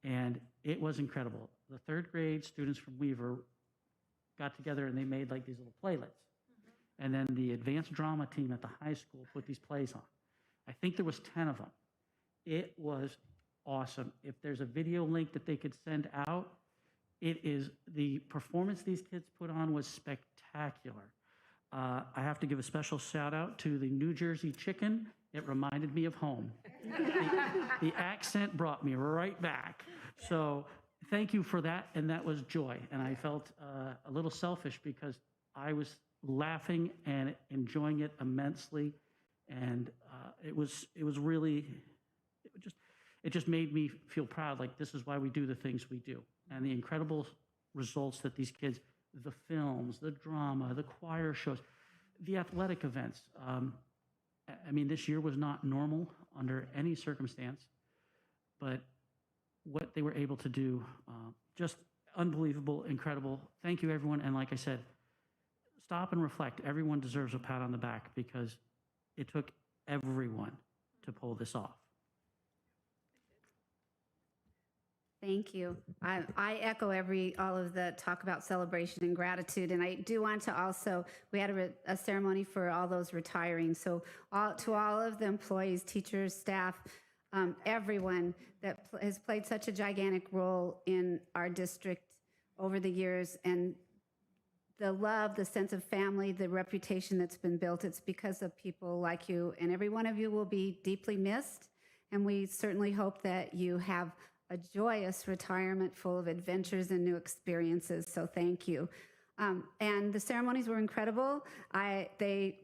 And it was incredible. The 3rd grade students from Weaver got together and they made like these little playlets. And then the advanced drama team at the high school put these plays on. I think there was 10 of them. It was awesome. If there's a video link that they could send out, it is, the performance these kids put on was spectacular. I have to give a special shout out to the New Jersey chicken. It reminded me of home. The accent brought me right back. So thank you for that, and that was joy. And I felt a little selfish because I was laughing and enjoying it immensely, and it just made me feel proud. Like, this is why we do the things we do, and the incredible results that these kids, the films, the drama, the choir shows, the athletic events. I mean, this year was not normal under any circumstance, but what they were able to do, just unbelievable, incredible. Thank you, everyone. And like I said, stop and reflect. Everyone deserves a pat on the back because it took everyone to pull this off. Thank you. I echo all of the talk about celebration and gratitude, and I do want to also, we had a ceremony for all those retiring. So to all of the employees, teachers, staff, everyone that has played such a gigantic role in our district over the years, and the love, the sense of family, the reputation that's been built, it's because of people like you, and every one of you will be deeply missed, and we certainly hope that you have a joyous retirement full of adventures and new experiences, so thank you. And the ceremonies were incredible. They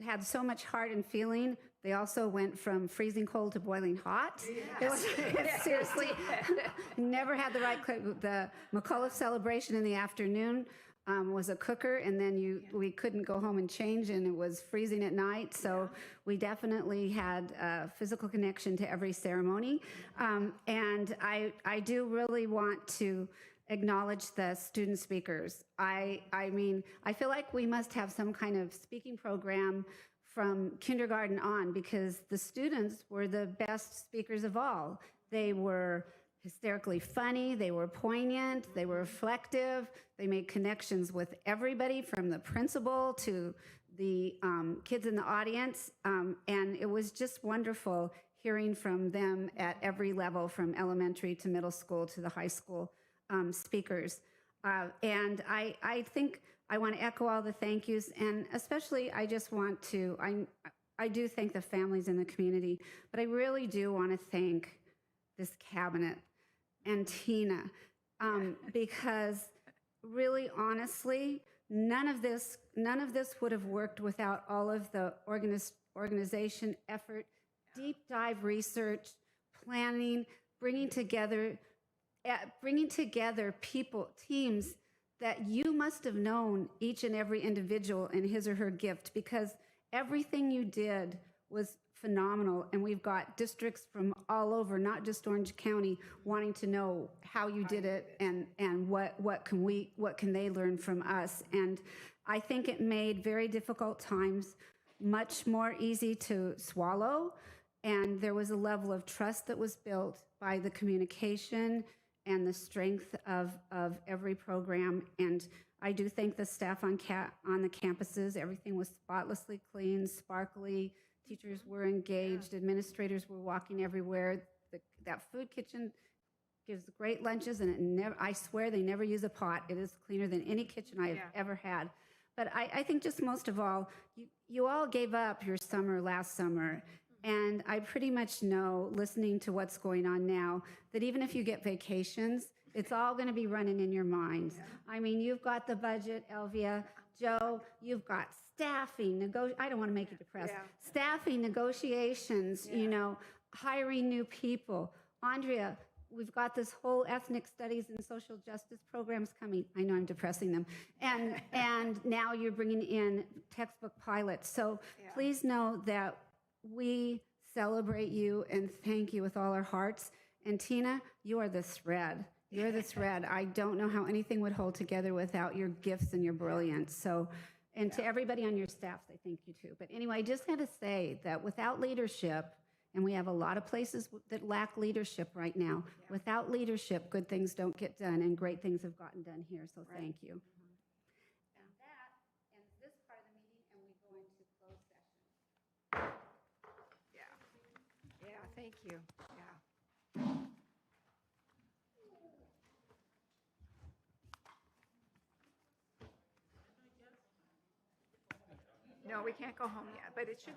had so much heart and feeling. They also went from freezing cold to boiling hot. Yes. It seriously, never had the right, the McAuliffe celebration in the afternoon was a cooker, and then we couldn't go home and change, and it was freezing at night. So we definitely had a physical connection to every ceremony. And I do really want to acknowledge the student speakers. I mean, I feel like we must have some kind of speaking program from kindergarten on, because the students were the best speakers of all. They were hysterically funny, they were poignant, they were reflective, they made connections with everybody from the principal to the kids in the audience, and it was just wonderful hearing from them at every level, from elementary to middle school to the high school speakers. And I think I want to echo all the thank yous, and especially I just want to, I do thank the families in the community, but I really do want to thank this cabinet and Tina, because really, honestly, none of this would have worked without all of the organization effort, deep dive research, planning, bringing together people, teams that you must have known each and every individual in his or her gift, because everything you did was phenomenal. And we've got districts from all over, not just Orange County, wanting to know how you did it and what can they learn from us. And I think it made very difficult times much more easy to swallow. And there was a level of trust that was built by the communication and the strength of every program. And I do thank the staff on the campuses. Everything was spotlessly clean, sparkly. Teachers were engaged. Administrators were walking everywhere. That food kitchen gives great lunches, and I swear they never use a pot. It is cleaner than any kitchen I have ever had. But I think just most of all, you all gave up your summer last summer. And I pretty much know, listening to what's going on now, that even if you get vacations, it's all going to be running in your minds. I mean, you've got the budget, Elvia. Joe, you've got staffing, I don't want to make you depressed. Staffing, negotiations, hiring new people. Andrea, we've got this whole ethnic studies and social justice programs coming. I know I'm depressing them. And now you're bringing in textbook pilots. So please know that we celebrate you and thank you with all our hearts. And Tina, you are the thread. You're the thread. I don't know how anything would hold together without your gifts and your brilliance. So, and to everybody on your staffs, I thank you too. But anyway, I just had to say that without leadership, and we have a lot of places that lack leadership right now, without leadership, good things don't get done, and great things have gotten done here. So thank you. And that ends this part of the meeting, and we go into closed session. Yeah, thank you. Yeah. No, we can't go home yet, but it should